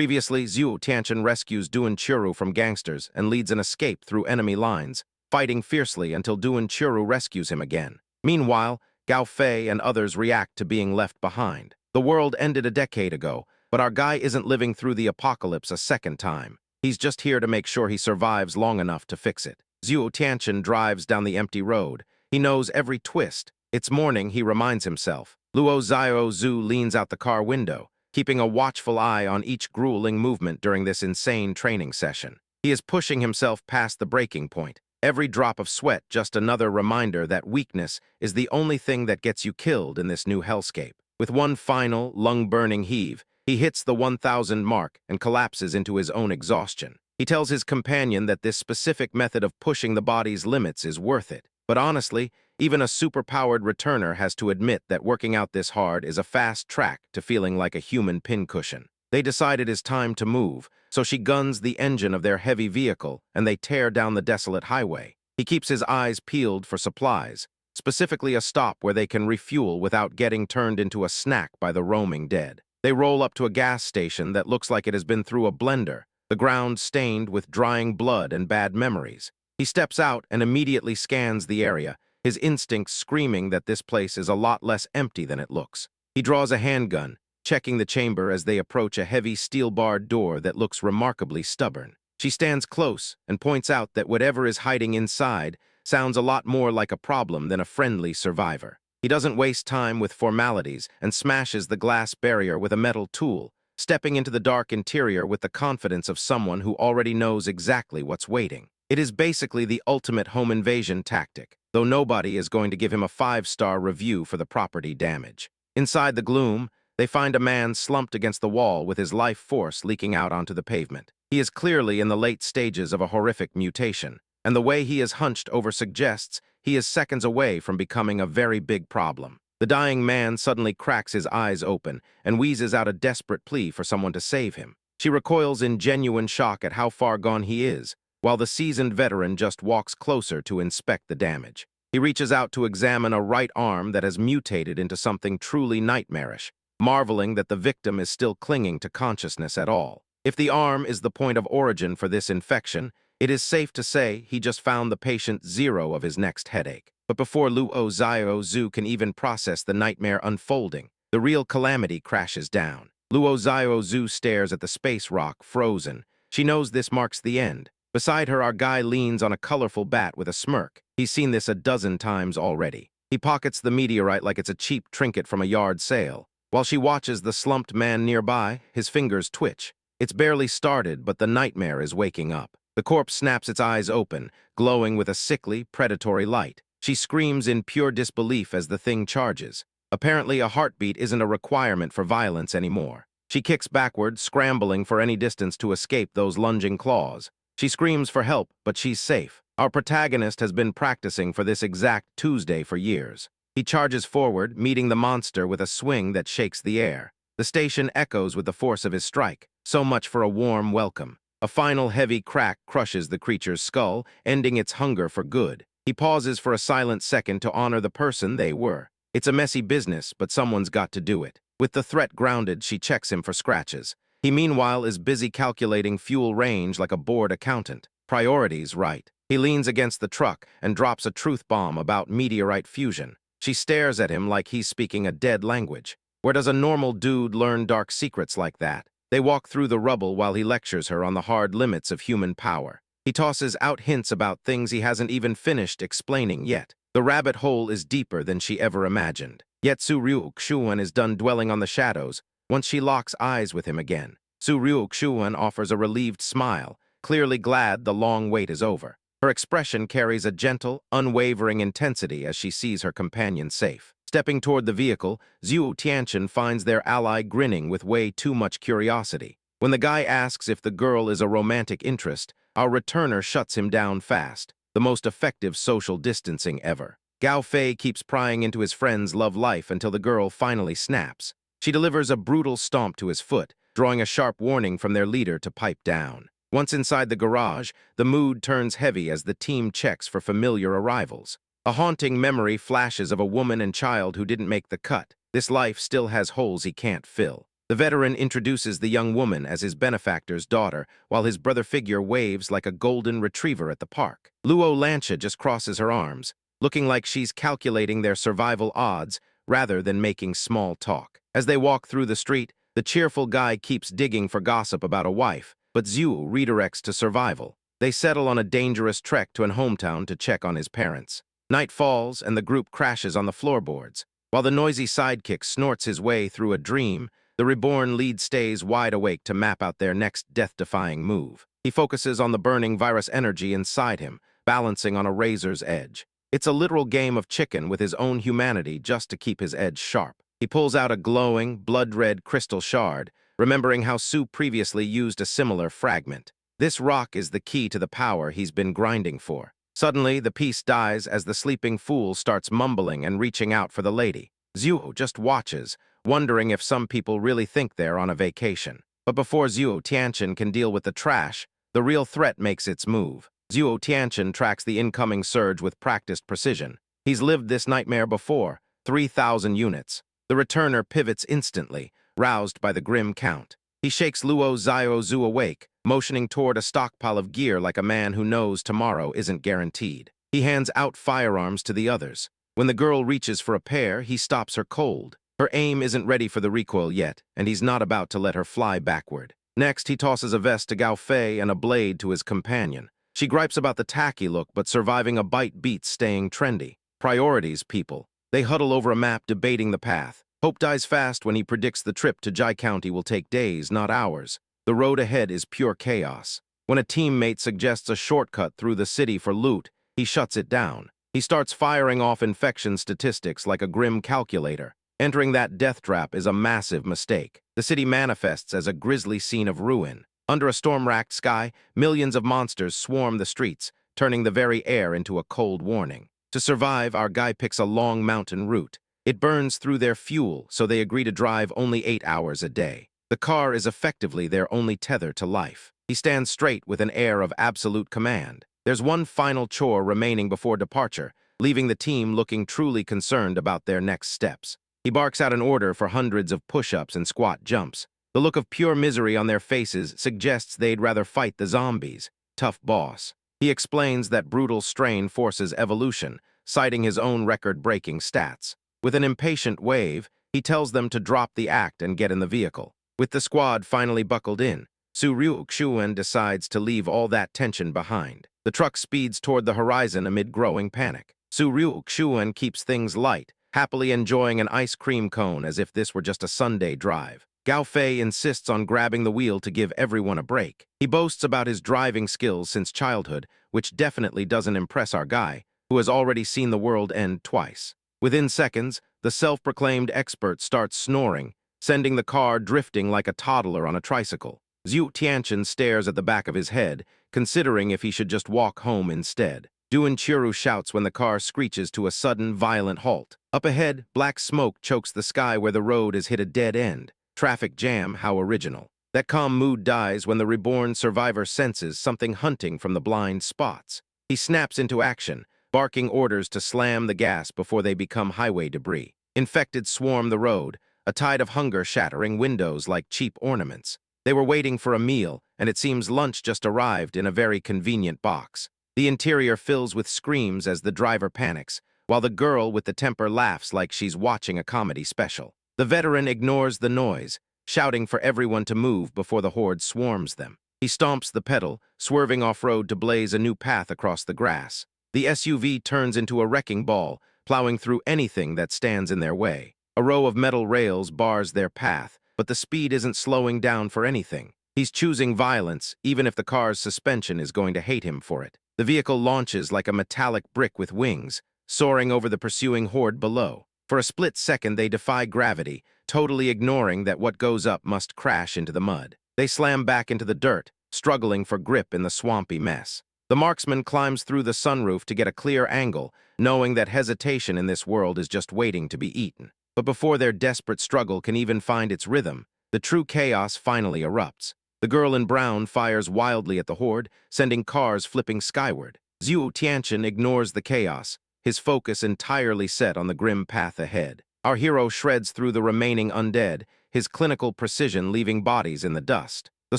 Previously, Zhu Tianchen rescues Duan Churu from gangsters and leads an escape through enemy lines, fighting fiercely until Duan Churu rescues him again. Meanwhile, Gao Fei and others react to being left behind. The world ended a decade ago, but our guy isn't living through the apocalypse a second time. He's just here to make sure he survives long enough to fix it. Zhu Tianchen drives down the empty road. He knows every twist. It's morning, he reminds himself. Luo Xiao Zhu leans out the car window, keeping a watchful eye on each grueling movement during this insane training session. He is pushing himself past the breaking point. Every drop of sweat just another reminder that weakness is the only thing that gets you killed in this new hellscape. With one final, lung-burning heave, he hits the 1,000 mark and collapses into his own exhaustion. He tells his companion that this specific method of pushing the body's limits is worth it. But honestly, even a superpowered returner has to admit that working out this hard is a fast track to feeling like a human pincushion. They decide it is time to move, so she guns the engine of their heavy vehicle and they tear down the desolate highway. He keeps his eyes peeled for supplies, specifically a stop where they can refuel without getting turned into a snack by the roaming dead. They roll up to a gas station that looks like it has been through a blender, the ground stained with drying blood and bad memories. He steps out and immediately scans the area, his instincts screaming that this place is a lot less empty than it looks. He draws a handgun, checking the chamber as they approach a heavy steel-barred door that looks remarkably stubborn. She stands close and points out that whatever is hiding inside sounds a lot more like a problem than a friendly survivor. He doesn't waste time with formalities and smashes the glass barrier with a metal tool, stepping into the dark interior with the confidence of someone who already knows exactly what's waiting. It is basically the ultimate home invasion tactic, though nobody is going to give him a 5-star review for the property damage. Inside the gloom, they find a man slumped against the wall with his life force leaking out onto the pavement. He is clearly in the late stages of a horrific mutation, and the way he is hunched over suggests he is seconds away from becoming a very big problem. The dying man suddenly cracks his eyes open and wheezes out a desperate plea for someone to save him. She recoils in genuine shock at how far gone he is, while the seasoned veteran just walks closer to inspect the damage. He reaches out to examine a right arm that has mutated into something truly nightmarish, marveling that the victim is still clinging to consciousness at all. If the arm is the point of origin for this infection, it is safe to say he just found the patient zero of his next headache. But before Luo Xiao Zhu can even process the nightmare unfolding, the real calamity crashes down. Luo Xiao Zhu stares at the space rock, frozen. She knows this marks the end. Beside her, our guy leans on a colorful bat with a smirk. He's seen this a dozen times already. He pockets the meteorite like it's a cheap trinket from a yard sale. While she watches the slumped man nearby, his fingers twitch. It's barely started, but the nightmare is waking up. The corpse snaps its eyes open, glowing with a sickly, predatory light. She screams in pure disbelief as the thing charges. Apparently, a heartbeat isn't a requirement for violence anymore. She kicks backward, scrambling for any distance to escape those lunging claws. She screams for help, but she's safe. Our protagonist has been practicing for this exact Tuesday for years. He charges forward, meeting the monster with a swing that shakes the air. The station echoes with the force of his strike. So much for a warm welcome. A final heavy crack crushes the creature's skull, ending its hunger for good. He pauses for a silent second to honor the person they were. It's a messy business, but someone's got to do it. With the threat grounded, she checks him for scratches. He meanwhile is busy calculating fuel range like a bored accountant. Priorities right. He leans against the truck and drops a truth bomb about meteorite fusion. She stares at him like he's speaking a dead language. Where does a normal dude learn dark secrets like that? They walk through the rubble while he lectures her on the hard limits of human power. He tosses out hints about things he hasn't even finished explaining yet. The rabbit hole is deeper than she ever imagined. Yet Su Ryuk-Shuan is done dwelling on the shadows once she locks eyes with him again. Su Ryuk-Shuan offers a relieved smile, clearly glad the long wait is over. Her expression carries a gentle, unwavering intensity as she sees her companion safe. Stepping toward the vehicle, Zhu Tianchen finds their ally grinning with way too much curiosity. When the guy asks if the girl is a romantic interest, our returner shuts him down fast, the most effective social distancing ever. Gao Fei keeps prying into his friend's love life until the girl finally snaps. She delivers a brutal stomp to his foot, drawing a sharp warning from their leader to pipe down. Once inside the garage, the mood turns heavy as the team checks for familiar arrivals. A haunting memory flashes of a woman and child who didn't make the cut. This life still has holes he can't fill. The veteran introduces the young woman as his benefactor's daughter, while his brother figure waves like a golden retriever at the park. Luo Lancia just crosses her arms, looking like she's calculating their survival odds rather than making small talk. As they walk through the street, the cheerful guy keeps digging for gossip about a wife, but Zhu redirects to survival. They settle on a dangerous trek to an hometown to check on his parents. Night falls and the group crashes on the floorboards. While the noisy sidekick snorts his way through a dream, the reborn lead stays wide awake to map out their next death-defying move. He focuses on the burning virus energy inside him, balancing on a razor's edge. It's a literal game of chicken with his own humanity just to keep his edge sharp. He pulls out a glowing, blood-red crystal shard, remembering how Su previously used a similar fragment. This rock is the key to the power he's been grinding for. Suddenly, the piece dies as the sleeping fool starts mumbling and reaching out for the lady. Zhuo just watches, wondering if some people really think they're on a vacation. But before Zhuo Tianchen can deal with the trash, the real threat makes its move. Zhuo Tianchen tracks the incoming surge with practiced precision. He's lived this nightmare before, 3,000 units. The returner pivots instantly, roused by the grim count. He shakes Luo Zhu awake, motioning toward a stockpile of gear like a man who knows tomorrow isn't guaranteed. He hands out firearms to the others. When the girl reaches for a pair, he stops her cold. Her aim isn't ready for the recoil yet, and he's not about to let her fly backward. Next, he tosses a vest to Gao Fei and a blade to his companion. She gripes about the tacky look, but surviving a bite beats staying trendy. Priorities, people. They huddle over a map debating the path. Hope dies fast when he predicts the trip to Jai County will take days, not hours. The road ahead is pure chaos. When a teammate suggests a shortcut through the city for loot, he shuts it down. He starts firing off infection statistics like a grim calculator. Entering that death trap is a massive mistake. The city manifests as a grisly scene of ruin. Under a storm-racked sky, millions of monsters swarm the streets, turning the very air into a cold warning. To survive, our guy picks a long mountain route. It burns through their fuel, so they agree to drive only 8 hours a day. The car is effectively their only tether to life. He stands straight with an air of absolute command. There's one final chore remaining before departure, leaving the team looking truly concerned about their next steps. He barks out an order for hundreds of push-ups and squat jumps. The look of pure misery on their faces suggests they'd rather fight the zombies. Tough boss. He explains that brutal strain forces evolution, citing his own record-breaking stats. With an impatient wave, he tells them to drop the act and get in the vehicle. With the squad finally buckled in, Su Ryukshuan decides to leave all that tension behind. The truck speeds toward the horizon amid growing panic. Su Ryukshuan keeps things light, happily enjoying an ice cream cone as if this were just a Sunday drive. Gao Fei insists on grabbing the wheel to give everyone a break. He boasts about his driving skills since childhood, which definitely doesn't impress our guy, who has already seen the world end twice. Within seconds, the self-proclaimed expert starts snoring, sending the car drifting like a toddler on a tricycle. Zhu Tianchen stares at the back of his head, considering if he should just walk home instead. Duan Chiru shouts when the car screeches to a sudden, violent halt. Up ahead, black smoke chokes the sky where the road has hit a dead end. Traffic jam, how original. That calm mood dies when the reborn survivor senses something hunting from the blind spots. He snaps into action, barking orders to slam the gas before they become highway debris. Infected swarm the road, a tide of hunger shattering windows like cheap ornaments. They were waiting for a meal, and it seems lunch just arrived in a very convenient box. The interior fills with screams as the driver panics, while the girl with the temper laughs like she's watching a comedy special. The veteran ignores the noise, shouting for everyone to move before the horde swarms them. He stomps the pedal, swerving off-road to blaze a new path across the grass. The SUV turns into a wrecking ball, plowing through anything that stands in their way. A row of metal rails bars their path, but the speed isn't slowing down for anything. He's choosing violence, even if the car's suspension is going to hate him for it. The vehicle launches like a metallic brick with wings, soaring over the pursuing horde below. For a split second, they defy gravity, totally ignoring that what goes up must crash into the mud. They slam back into the dirt, struggling for grip in the swampy mess. The marksman climbs through the sunroof to get a clear angle, knowing that hesitation in this world is just waiting to be eaten. But before their desperate struggle can even find its rhythm, the true chaos finally erupts. The girl in brown fires wildly at the horde, sending cars flipping skyward. Zhu Tianchen ignores the chaos, his focus entirely set on the grim path ahead. Our hero shreds through the remaining undead, his clinical precision leaving bodies in the dust. The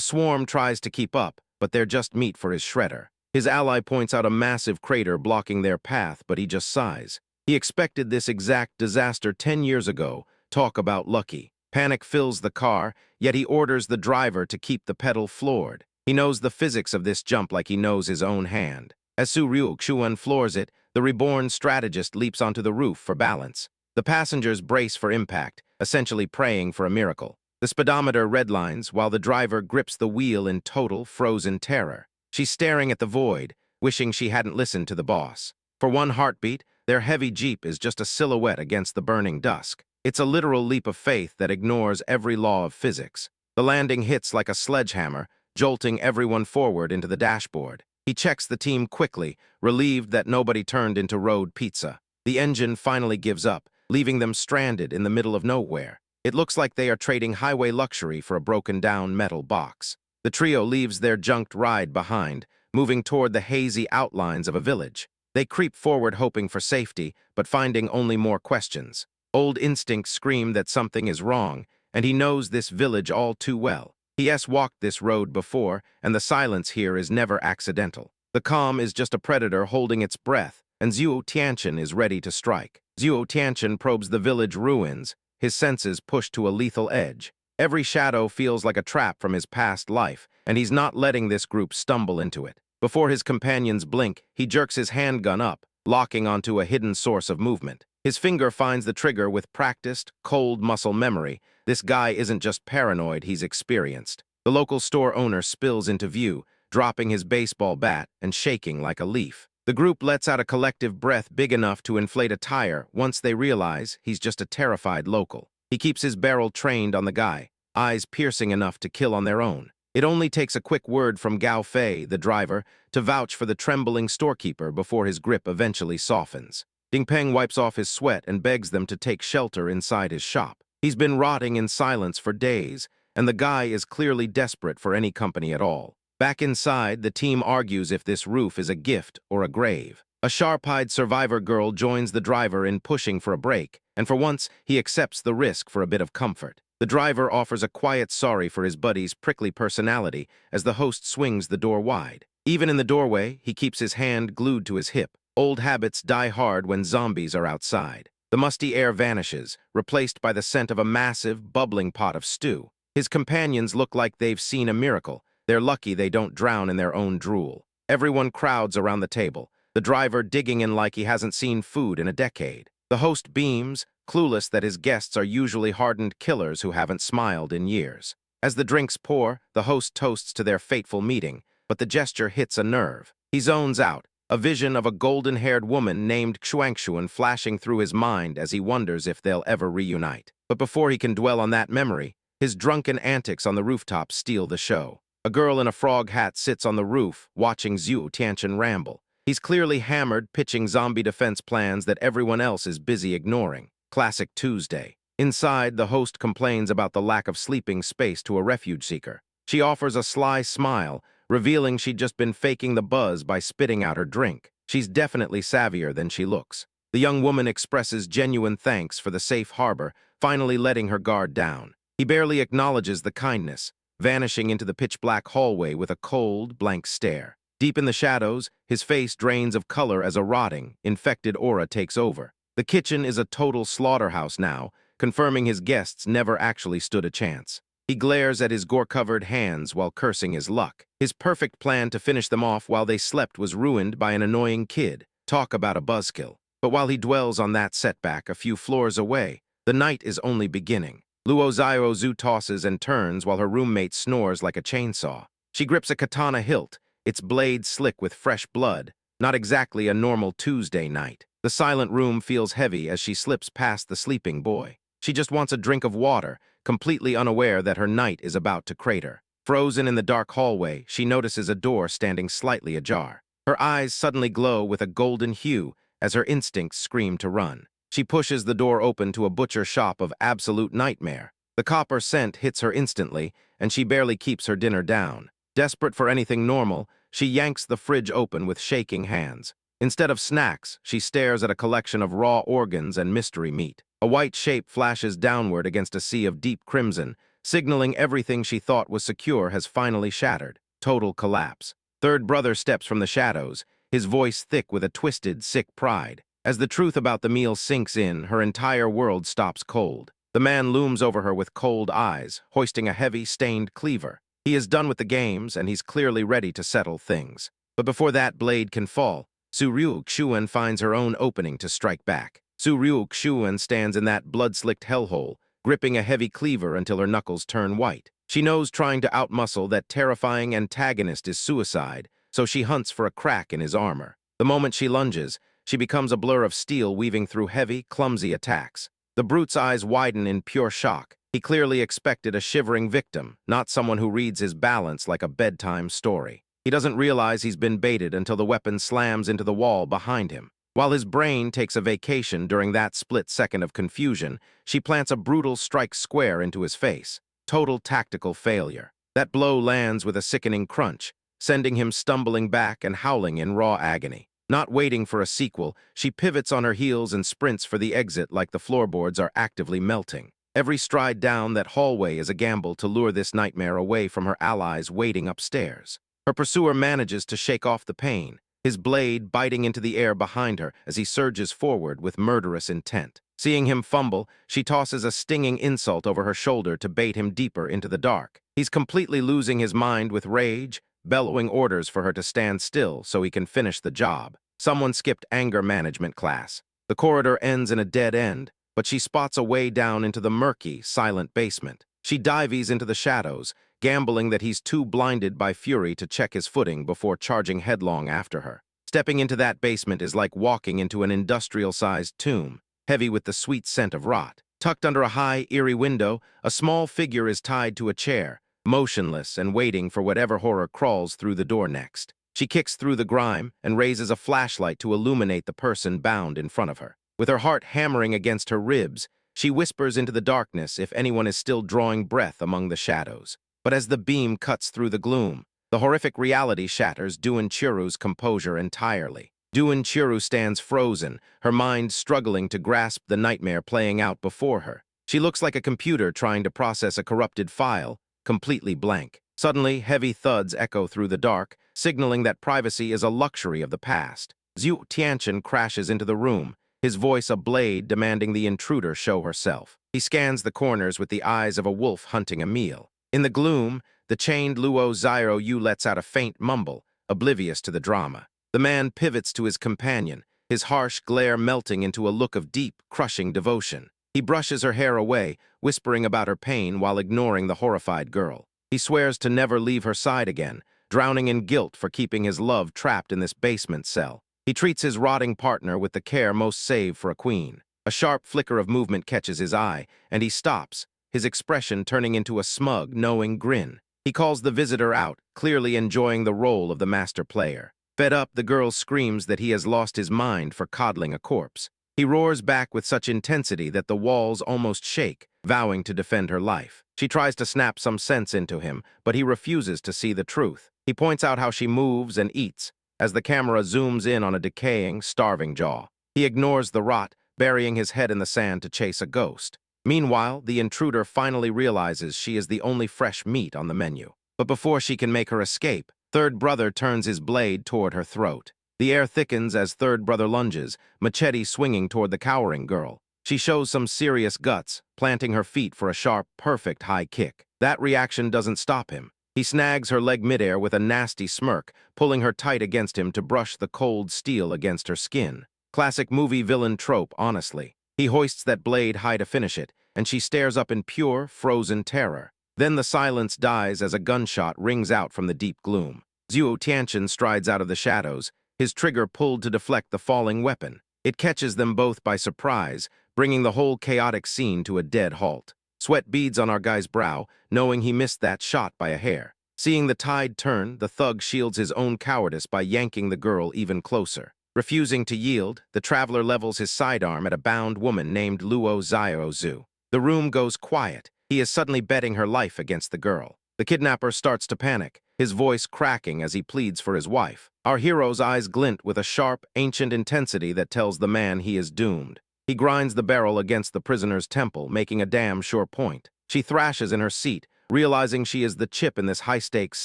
swarm tries to keep up, but they're just meat for his shredder. His ally points out a massive crater blocking their path, but he just sighs. He expected this exact disaster 10 years ago. Talk about lucky. Panic fills the car, yet he orders the driver to keep the pedal floored. He knows the physics of this jump like he knows his own hand. As Su Ryuk-Xuan floors it, the reborn strategist leaps onto the roof for balance. The passengers brace for impact, essentially praying for a miracle. The speedometer redlines while the driver grips the wheel in total, frozen terror. She's staring at the void, wishing she hadn't listened to the boss. For one heartbeat, their heavy Jeep is just a silhouette against the burning dusk. It's a literal leap of faith that ignores every law of physics. The landing hits like a sledgehammer, jolting everyone forward into the dashboard. He checks the team quickly, relieved that nobody turned into road pizza. The engine finally gives up, leaving them stranded in the middle of nowhere. It looks like they are trading highway luxury for a broken-down metal box. The trio leaves their junked ride behind, moving toward the hazy outlines of a village. They creep forward hoping for safety, but finding only more questions. Old instincts scream that something is wrong, and he knows this village all too well. He has walked this road before, and the silence here is never accidental. The calm is just a predator holding its breath, and Zhuo Tianchen is ready to strike. Zhuo Tianchen probes the village ruins, his senses pushed to a lethal edge. Every shadow feels like a trap from his past life, and he's not letting this group stumble into it. Before his companions blink, he jerks his handgun up, locking onto a hidden source of movement. His finger finds the trigger with practiced, cold muscle memory. This guy isn't just paranoid, he's experienced. The local store owner spills into view, dropping his baseball bat and shaking like a leaf. The group lets out a collective breath big enough to inflate a tire once they realize he's just a terrified local. He keeps his barrel trained on the guy, eyes piercing enough to kill on their own. It only takes a quick word from Gao Fei, the driver, to vouch for the trembling storekeeper before his grip eventually softens. Ding Peng wipes off his sweat and begs them to take shelter inside his shop. He's been rotting in silence for days, and the guy is clearly desperate for any company at all. Back inside, the team argues if this roof is a gift or a grave. A sharp-eyed survivor girl joins the driver in pushing for a break, and for once, he accepts the risk for a bit of comfort. The driver offers a quiet sorry for his buddy's prickly personality as the host swings the door wide. Even in the doorway, he keeps his hand glued to his hip. Old habits die hard when zombies are outside. The musty air vanishes, replaced by the scent of a massive, bubbling pot of stew. His companions look like they've seen a miracle. They're lucky they don't drown in their own drool. Everyone crowds around the table, the driver digging in like he hasn't seen food in a decade. The host beams, clueless that his guests are usually hardened killers who haven't smiled in years. As the drinks pour, the host toasts to their fateful meeting, but the gesture hits a nerve. He zones out, a vision of a golden-haired woman named Xuangshuan flashing through his mind as he wonders if they'll ever reunite. But before he can dwell on that memory, his drunken antics on the rooftop steal the show. A girl in a frog hat sits on the roof, watching Zhuo Tianchen ramble. He's clearly hammered, pitching zombie defense plans that everyone else is busy ignoring. Classic Tuesday. Inside, the host complains about the lack of sleeping space to a refuge seeker. She offers a sly smile, revealing she'd just been faking the buzz by spitting out her drink. She's definitely savvier than she looks. The young woman expresses genuine thanks for the safe harbor, finally letting her guard down. He barely acknowledges the kindness, vanishing into the pitch-black hallway with a cold, blank stare. Deep in the shadows, his face drains of color as a rotting, infected aura takes over. The kitchen is a total slaughterhouse now, confirming his guests never actually stood a chance. He glares at his gore-covered hands while cursing his luck. His perfect plan to finish them off while they slept was ruined by an annoying kid. Talk about a buzzkill. But while he dwells on that setback a few floors away, the night is only beginning. Luo Zhu tosses and turns while her roommate snores like a chainsaw. She grips a katana hilt, its blade slick with fresh blood. Not exactly a normal Tuesday night. The silent room feels heavy as she slips past the sleeping boy. She just wants a drink of water, completely unaware that her night is about to crater. Frozen in the dark hallway, she notices a door standing slightly ajar. Her eyes suddenly glow with a golden hue as her instincts scream to run. She pushes the door open to a butcher shop of absolute nightmare. The copper scent hits her instantly, and she barely keeps her dinner down. Desperate for anything normal, she yanks the fridge open with shaking hands. Instead of snacks, she stares at a collection of raw organs and mystery meat. A white shape flashes downward against a sea of deep crimson, signaling everything she thought was secure has finally shattered. Total collapse. Third brother steps from the shadows, his voice thick with a twisted, sick pride. As the truth about the meal sinks in, her entire world stops cold. The man looms over her with cold eyes, hoisting a heavy, stained cleaver. He is done with the games, and he's clearly ready to settle things. But before that blade can fall, Su-ryuk Xuan finds her own opening to strike back. Su-ryuk Xuan stands in that blood-slicked hellhole, gripping a heavy cleaver until her knuckles turn white. She knows trying to outmuscle that terrifying antagonist is suicide, so she hunts for a crack in his armor. The moment she lunges, she becomes a blur of steel weaving through heavy, clumsy attacks. The brute's eyes widen in pure shock. He clearly expected a shivering victim, not someone who reads his balance like a bedtime story. He doesn't realize he's been baited until the weapon slams into the wall behind him. While his brain takes a vacation during that split second of confusion, she plants a brutal strike square into his face. Total tactical failure. That blow lands with a sickening crunch, sending him stumbling back and howling in raw agony. Not waiting for a sequel, she pivots on her heels and sprints for the exit like the floorboards are actively melting. Every stride down that hallway is a gamble to lure this nightmare away from her allies waiting upstairs. Her pursuer manages to shake off the pain, his blade biting into the air behind her as he surges forward with murderous intent. Seeing him fumble, she tosses a stinging insult over her shoulder to bait him deeper into the dark. He's completely losing his mind with rage, bellowing orders for her to stand still so he can finish the job. Someone skipped anger management class. The corridor ends in a dead end, but she spots a way down into the murky, silent basement. She dives into the shadows, gambling that he's too blinded by fury to check his footing before charging headlong after her. Stepping into that basement is like walking into an industrial-sized tomb, heavy with the sweet scent of rot. Tucked under a high, eerie window, a small figure is tied to a chair, motionless and waiting for whatever horror crawls through the door next. She kicks through the grime and raises a flashlight to illuminate the person bound in front of her. With her heart hammering against her ribs, she whispers into the darkness if anyone is still drawing breath among the shadows. But as the beam cuts through the gloom, the horrific reality shatters Doinchiru's composure entirely. Doinchiru stands frozen, her mind struggling to grasp the nightmare playing out before her. She looks like a computer trying to process a corrupted file, completely blank. Suddenly, heavy thuds echo through the dark, signaling that privacy is a luxury of the past. Zhu Tianchen crashes into the room, his voice a blade demanding the intruder show herself. He scans the corners with the eyes of a wolf hunting a meal. In the gloom, the chained Luo Xiao Yu lets out a faint mumble, oblivious to the drama. The man pivots to his companion, his harsh glare melting into a look of deep, crushing devotion. He brushes her hair away, whispering about her pain while ignoring the horrified girl. He swears to never leave her side again, drowning in guilt for keeping his love trapped in this basement cell. He treats his rotting partner with the care most save for a queen. A sharp flicker of movement catches his eye, and he stops, his expression turning into a smug, knowing grin. He calls the visitor out, clearly enjoying the role of the master player. Fed up, the girl screams that he has lost his mind for coddling a corpse. He roars back with such intensity that the walls almost shake, vowing to defend her life. She tries to snap some sense into him, but he refuses to see the truth. He points out how she moves and eats, as the camera zooms in on a decaying, starving jaw. He ignores the rot, burying his head in the sand to chase a ghost. Meanwhile, the intruder finally realizes she is the only fresh meat on the menu. But before she can make her escape, third brother turns his blade toward her throat. The air thickens as third brother lunges, machete swinging toward the cowering girl. She shows some serious guts, planting her feet for a sharp, perfect high kick. That reaction doesn't stop him. He snags her leg midair with a nasty smirk, pulling her tight against him to brush the cold steel against her skin. Classic movie villain trope, honestly. He hoists that blade high to finish it, and she stares up in pure, frozen terror. Then the silence dies as a gunshot rings out from the deep gloom. Zhu Tianchen strides out of the shadows, his trigger pulled to deflect the falling weapon. It catches them both by surprise, bringing the whole chaotic scene to a dead halt. Sweat beads on our guy's brow, knowing he missed that shot by a hair. Seeing the tide turn, the thug shields his own cowardice by yanking the girl even closer. Refusing to yield, the traveler levels his sidearm at a bound woman named Luo Xiaozu. The room goes quiet. He is suddenly betting her life against the girl. The kidnapper starts to panic, his voice cracking as he pleads for his wife. Our hero's eyes glint with a sharp, ancient intensity that tells the man he is doomed. He grinds the barrel against the prisoner's temple, making a damn sure point. She thrashes in her seat, realizing she is the chip in this high-stakes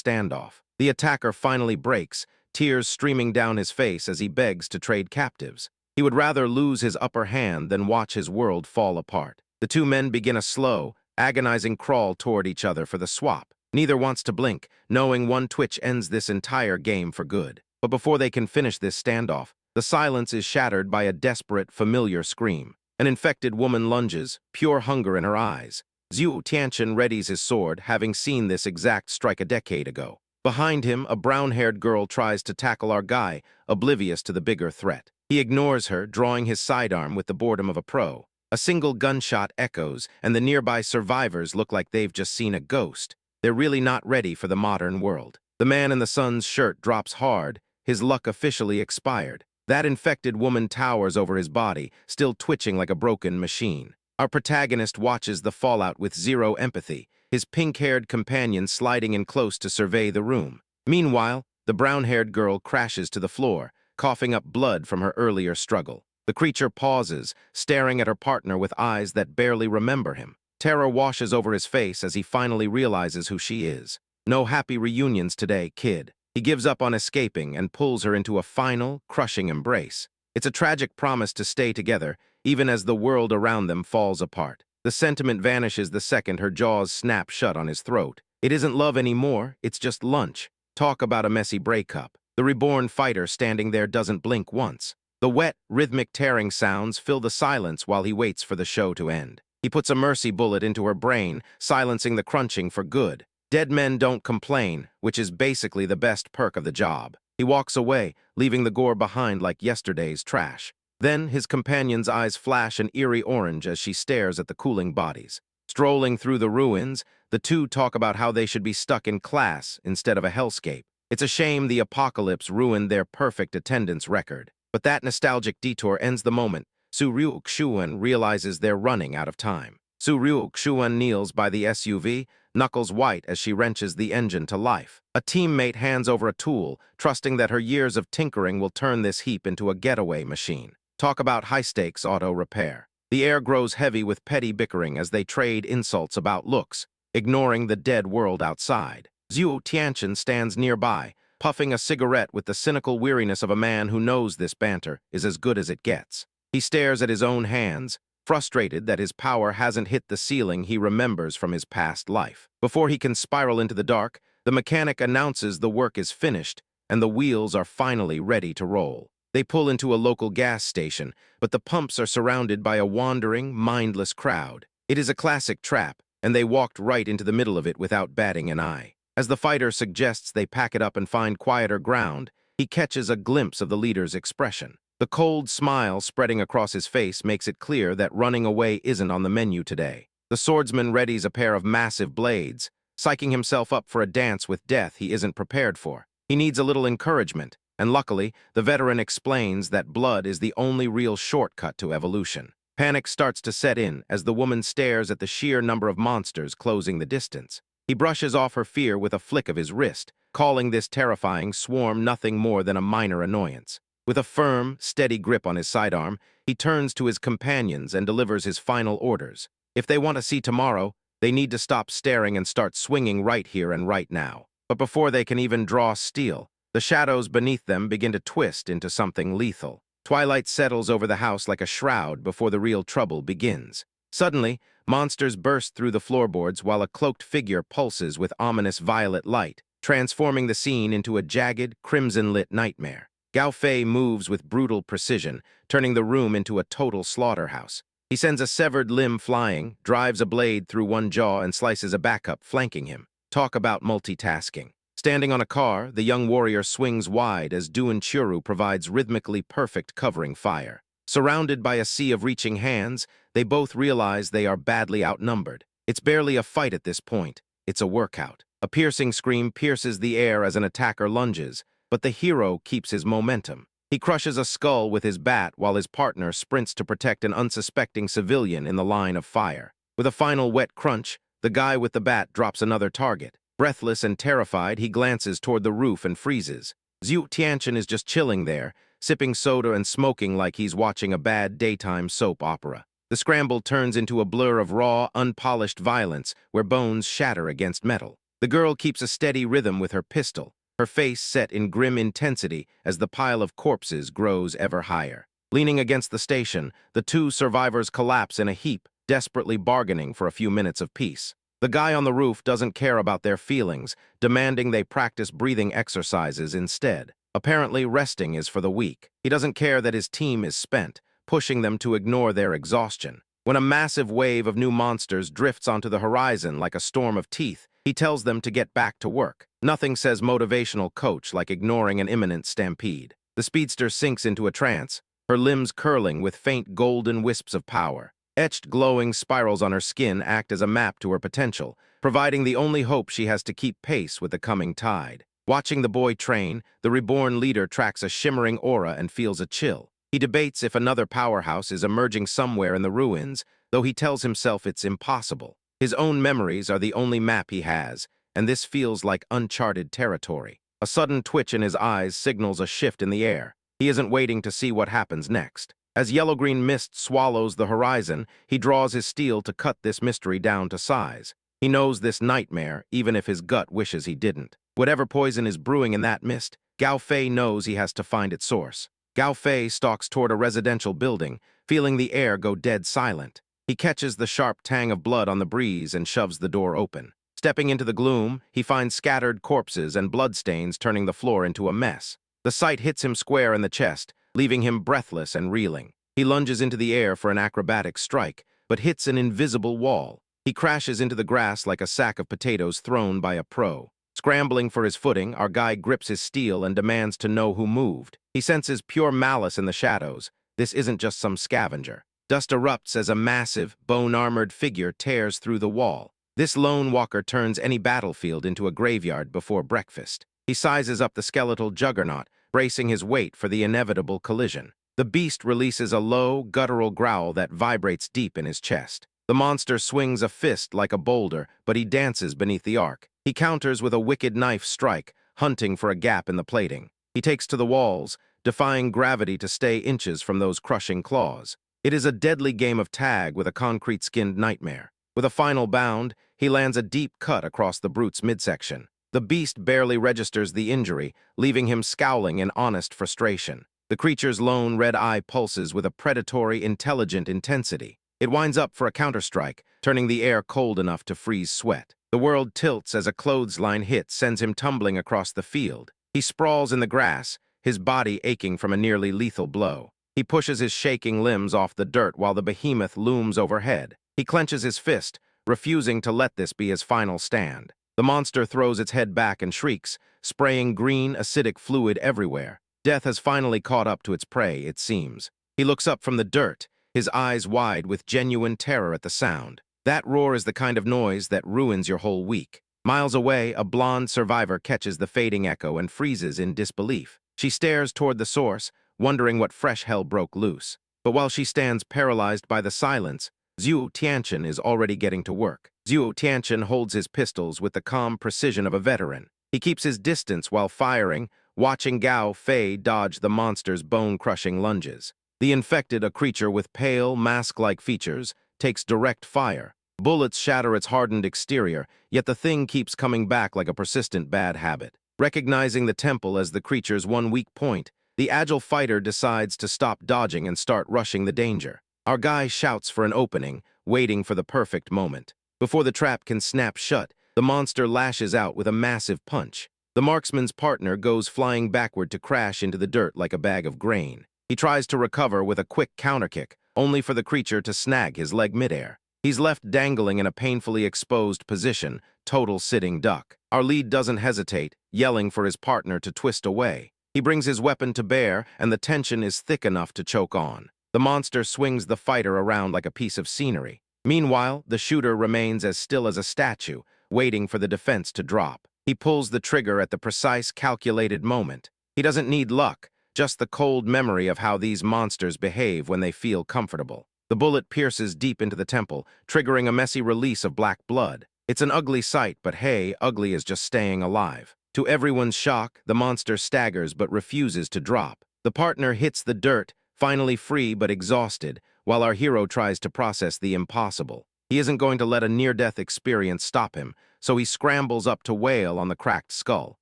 standoff. The attacker finally breaks, tears streaming down his face as he begs to trade captives. He would rather lose his upper hand than watch his world fall apart. The two men begin a slow, agonizing crawl toward each other for the swap. Neither wants to blink, knowing one twitch ends this entire game for good. But before they can finish this standoff, the silence is shattered by a desperate, familiar scream. An infected woman lunges, pure hunger in her eyes. Zhu Tianchen readies his sword, having seen this exact strike a decade ago. Behind him, a brown-haired girl tries to tackle our guy, oblivious to the bigger threat. He ignores her, drawing his sidearm with the boredom of a pro. A single gunshot echoes, and the nearby survivors look like they've just seen a ghost. They're really not ready for the modern world. The man in the sun's shirt drops hard, his luck officially expired. That infected woman towers over his body, still twitching like a broken machine. Our protagonist watches the fallout with zero empathy, his pink-haired companion sliding in close to survey the room. Meanwhile, the brown-haired girl crashes to the floor, coughing up blood from her earlier struggle. The creature pauses, staring at her partner with eyes that barely remember him. Terror washes over his face as he finally realizes who she is. No happy reunions today, kid. He gives up on escaping and pulls her into a final, crushing embrace. It's a tragic promise to stay together, even as the world around them falls apart. The sentiment vanishes the second her jaws snap shut on his throat. It isn't love anymore, it's just lunch. Talk about a messy breakup. The reborn fighter standing there doesn't blink once. The wet, rhythmic tearing sounds fill the silence while he waits for the show to end. He puts a mercy bullet into her brain, silencing the crunching for good. Dead men don't complain, which is basically the best perk of the job. He walks away, leaving the gore behind like yesterday's trash. Then his companion's eyes flash an eerie orange as she stares at the cooling bodies. Strolling through the ruins, the two talk about how they should be stuck in class instead of a hellscape. It's a shame the apocalypse ruined their perfect attendance record. But that nostalgic detour ends the moment Su Ryuk-Shuan realizes they're running out of time. Su Ryuk-Shuan kneels by the SUV, knuckles white as she wrenches the engine to life. A teammate hands over a tool, trusting that her years of tinkering will turn this heap into a getaway machine. Talk about high-stakes auto repair. The air grows heavy with petty bickering as they trade insults about looks, ignoring the dead world outside. Zhu Tianchen stands nearby, puffing a cigarette with the cynical weariness of a man who knows this banter is as good as it gets. He stares at his own hands, frustrated that his power hasn't hit the ceiling he remembers from his past life. Before he can spiral into the dark, the mechanic announces the work is finished and the wheels are finally ready to roll. They pull into a local gas station, but the pumps are surrounded by a wandering, mindless crowd. It is a classic trap, and they walked right into the middle of it without batting an eye. As the fighter suggests they pack it up and find quieter ground, he catches a glimpse of the leader's expression. The cold smile spreading across his face makes it clear that running away isn't on the menu today. The swordsman readies a pair of massive blades, psyching himself up for a dance with death he isn't prepared for. He needs a little encouragement, and luckily, the veteran explains that blood is the only real shortcut to evolution. Panic starts to set in as the woman stares at the sheer number of monsters closing the distance. He brushes off her fear with a flick of his wrist, calling this terrifying swarm nothing more than a minor annoyance. With a firm, steady grip on his sidearm, he turns to his companions and delivers his final orders. If they want to see tomorrow, they need to stop staring and start swinging right here and right now. But before they can even draw steel, the shadows beneath them begin to twist into something lethal. Twilight settles over the house like a shroud before the real trouble begins. Suddenly, monsters burst through the floorboards while a cloaked figure pulses with ominous violet light, transforming the scene into a jagged, crimson-lit nightmare. Gao Fei moves with brutal precision, turning the room into a total slaughterhouse. He sends a severed limb flying, drives a blade through one jaw and slices a backup, flanking him. Talk about multitasking. Standing on a car, the young warrior swings wide as Duan Churu provides rhythmically perfect covering fire. Surrounded by a sea of reaching hands, they both realize they are badly outnumbered. It's barely a fight at this point, it's a workout. A piercing scream pierces the air as an attacker lunges, but the hero keeps his momentum. He crushes a skull with his bat while his partner sprints to protect an unsuspecting civilian in the line of fire. With a final wet crunch, the guy with the bat drops another target. Breathless and terrified, he glances toward the roof and freezes. Zhu Tianchen is just chilling there, sipping soda and smoking like he's watching a bad daytime soap opera. The scramble turns into a blur of raw, unpolished violence where bones shatter against metal. The girl keeps a steady rhythm with her pistol, her face set in grim intensity as the pile of corpses grows ever higher. Leaning against the station, the two survivors collapse in a heap, desperately bargaining for a few minutes of peace. The guy on the roof doesn't care about their feelings, demanding they practice breathing exercises instead. Apparently, resting is for the weak. He doesn't care that his team is spent, pushing them to ignore their exhaustion. When a massive wave of new monsters drifts onto the horizon like a storm of teeth, he tells them to get back to work. Nothing says motivational coach like ignoring an imminent stampede. The speedster sinks into a trance, her limbs curling with faint golden wisps of power. Etched glowing spirals on her skin act as a map to her potential, providing the only hope she has to keep pace with the coming tide. Watching the boy train, the reborn leader tracks a shimmering aura and feels a chill. He debates if another powerhouse is emerging somewhere in the ruins, though he tells himself it's impossible. His own memories are the only map he has, and this feels like uncharted territory. A sudden twitch in his eyes signals a shift in the air. He isn't waiting to see what happens next. As yellow-green mist swallows the horizon, he draws his steel to cut this mystery down to size. He knows this nightmare, even if his gut wishes he didn't. Whatever poison is brewing in that mist, Gao Fei knows he has to find its source. Gao Fei stalks toward a residential building, feeling the air go dead silent. He catches the sharp tang of blood on the breeze and shoves the door open. Stepping into the gloom, he finds scattered corpses and bloodstains turning the floor into a mess. The sight hits him square in the chest, leaving him breathless and reeling. He lunges into the air for an acrobatic strike, but hits an invisible wall. He crashes into the grass like a sack of potatoes thrown by a pro. Scrambling for his footing, our guy grips his steel and demands to know who moved. He senses pure malice in the shadows. This isn't just some scavenger. Dust erupts as a massive, bone-armored figure tears through the wall. This lone walker turns any battlefield into a graveyard before breakfast. He sizes up the skeletal juggernaut, bracing his weight for the inevitable collision. The beast releases a low, guttural growl that vibrates deep in his chest. The monster swings a fist like a boulder, but he dances beneath the arc. He counters with a wicked knife strike, hunting for a gap in the plating. He takes to the walls, defying gravity to stay inches from those crushing claws. It is a deadly game of tag with a concrete-skinned nightmare. With a final bound, he lands a deep cut across the brute's midsection. The beast barely registers the injury, leaving him scowling in honest frustration. The creature's lone red eye pulses with a predatory, intelligent intensity. It winds up for a counterstrike, turning the air cold enough to freeze sweat. The world tilts as a clothesline hit sends him tumbling across the field. He sprawls in the grass, his body aching from a nearly lethal blow. He pushes his shaking limbs off the dirt while the behemoth looms overhead. He clenches his fist, refusing to let this be his final stand. The monster throws its head back and shrieks, spraying green, acidic fluid everywhere. Death has finally caught up to its prey, it seems. He looks up from the dirt, his eyes wide with genuine terror at the sound. That roar is the kind of noise that ruins your whole week. Miles away, a blonde survivor catches the fading echo and freezes in disbelief. She stares toward the source, wondering what fresh hell broke loose. But while she stands paralyzed by the silence, Zhu Tianchen is already getting to work. Zhu Tianchen holds his pistols with the calm precision of a veteran. He keeps his distance while firing, watching Gao Fei dodge the monster's bone-crushing lunges. The infected, a creature with pale, mask-like features, takes direct fire. Bullets shatter its hardened exterior, yet the thing keeps coming back like a persistent bad habit. Recognizing the temple as the creature's one weak point, the agile fighter decides to stop dodging and start rushing the danger. Our guy shouts for an opening, waiting for the perfect moment. Before the trap can snap shut, the monster lashes out with a massive punch. The marksman's partner goes flying backward to crash into the dirt like a bag of grain. He tries to recover with a quick counterkick, only for the creature to snag his leg midair. He's left dangling in a painfully exposed position, total sitting duck. Our lead doesn't hesitate, yelling for his partner to twist away. He brings his weapon to bear, and the tension is thick enough to choke on. The monster swings the fighter around like a piece of scenery. Meanwhile, the shooter remains as still as a statue, waiting for the defense to drop. He pulls the trigger at the precise, calculated moment. He doesn't need luck, just the cold memory of how these monsters behave when they feel comfortable. The bullet pierces deep into the temple, triggering a messy release of black blood. It's an ugly sight, but hey, ugly is just staying alive. To everyone's shock, the monster staggers but refuses to drop. The partner hits the dirt, finally free but exhausted, while our hero tries to process the impossible. He isn't going to let a near-death experience stop him, so he scrambles up to wail on the cracked skull.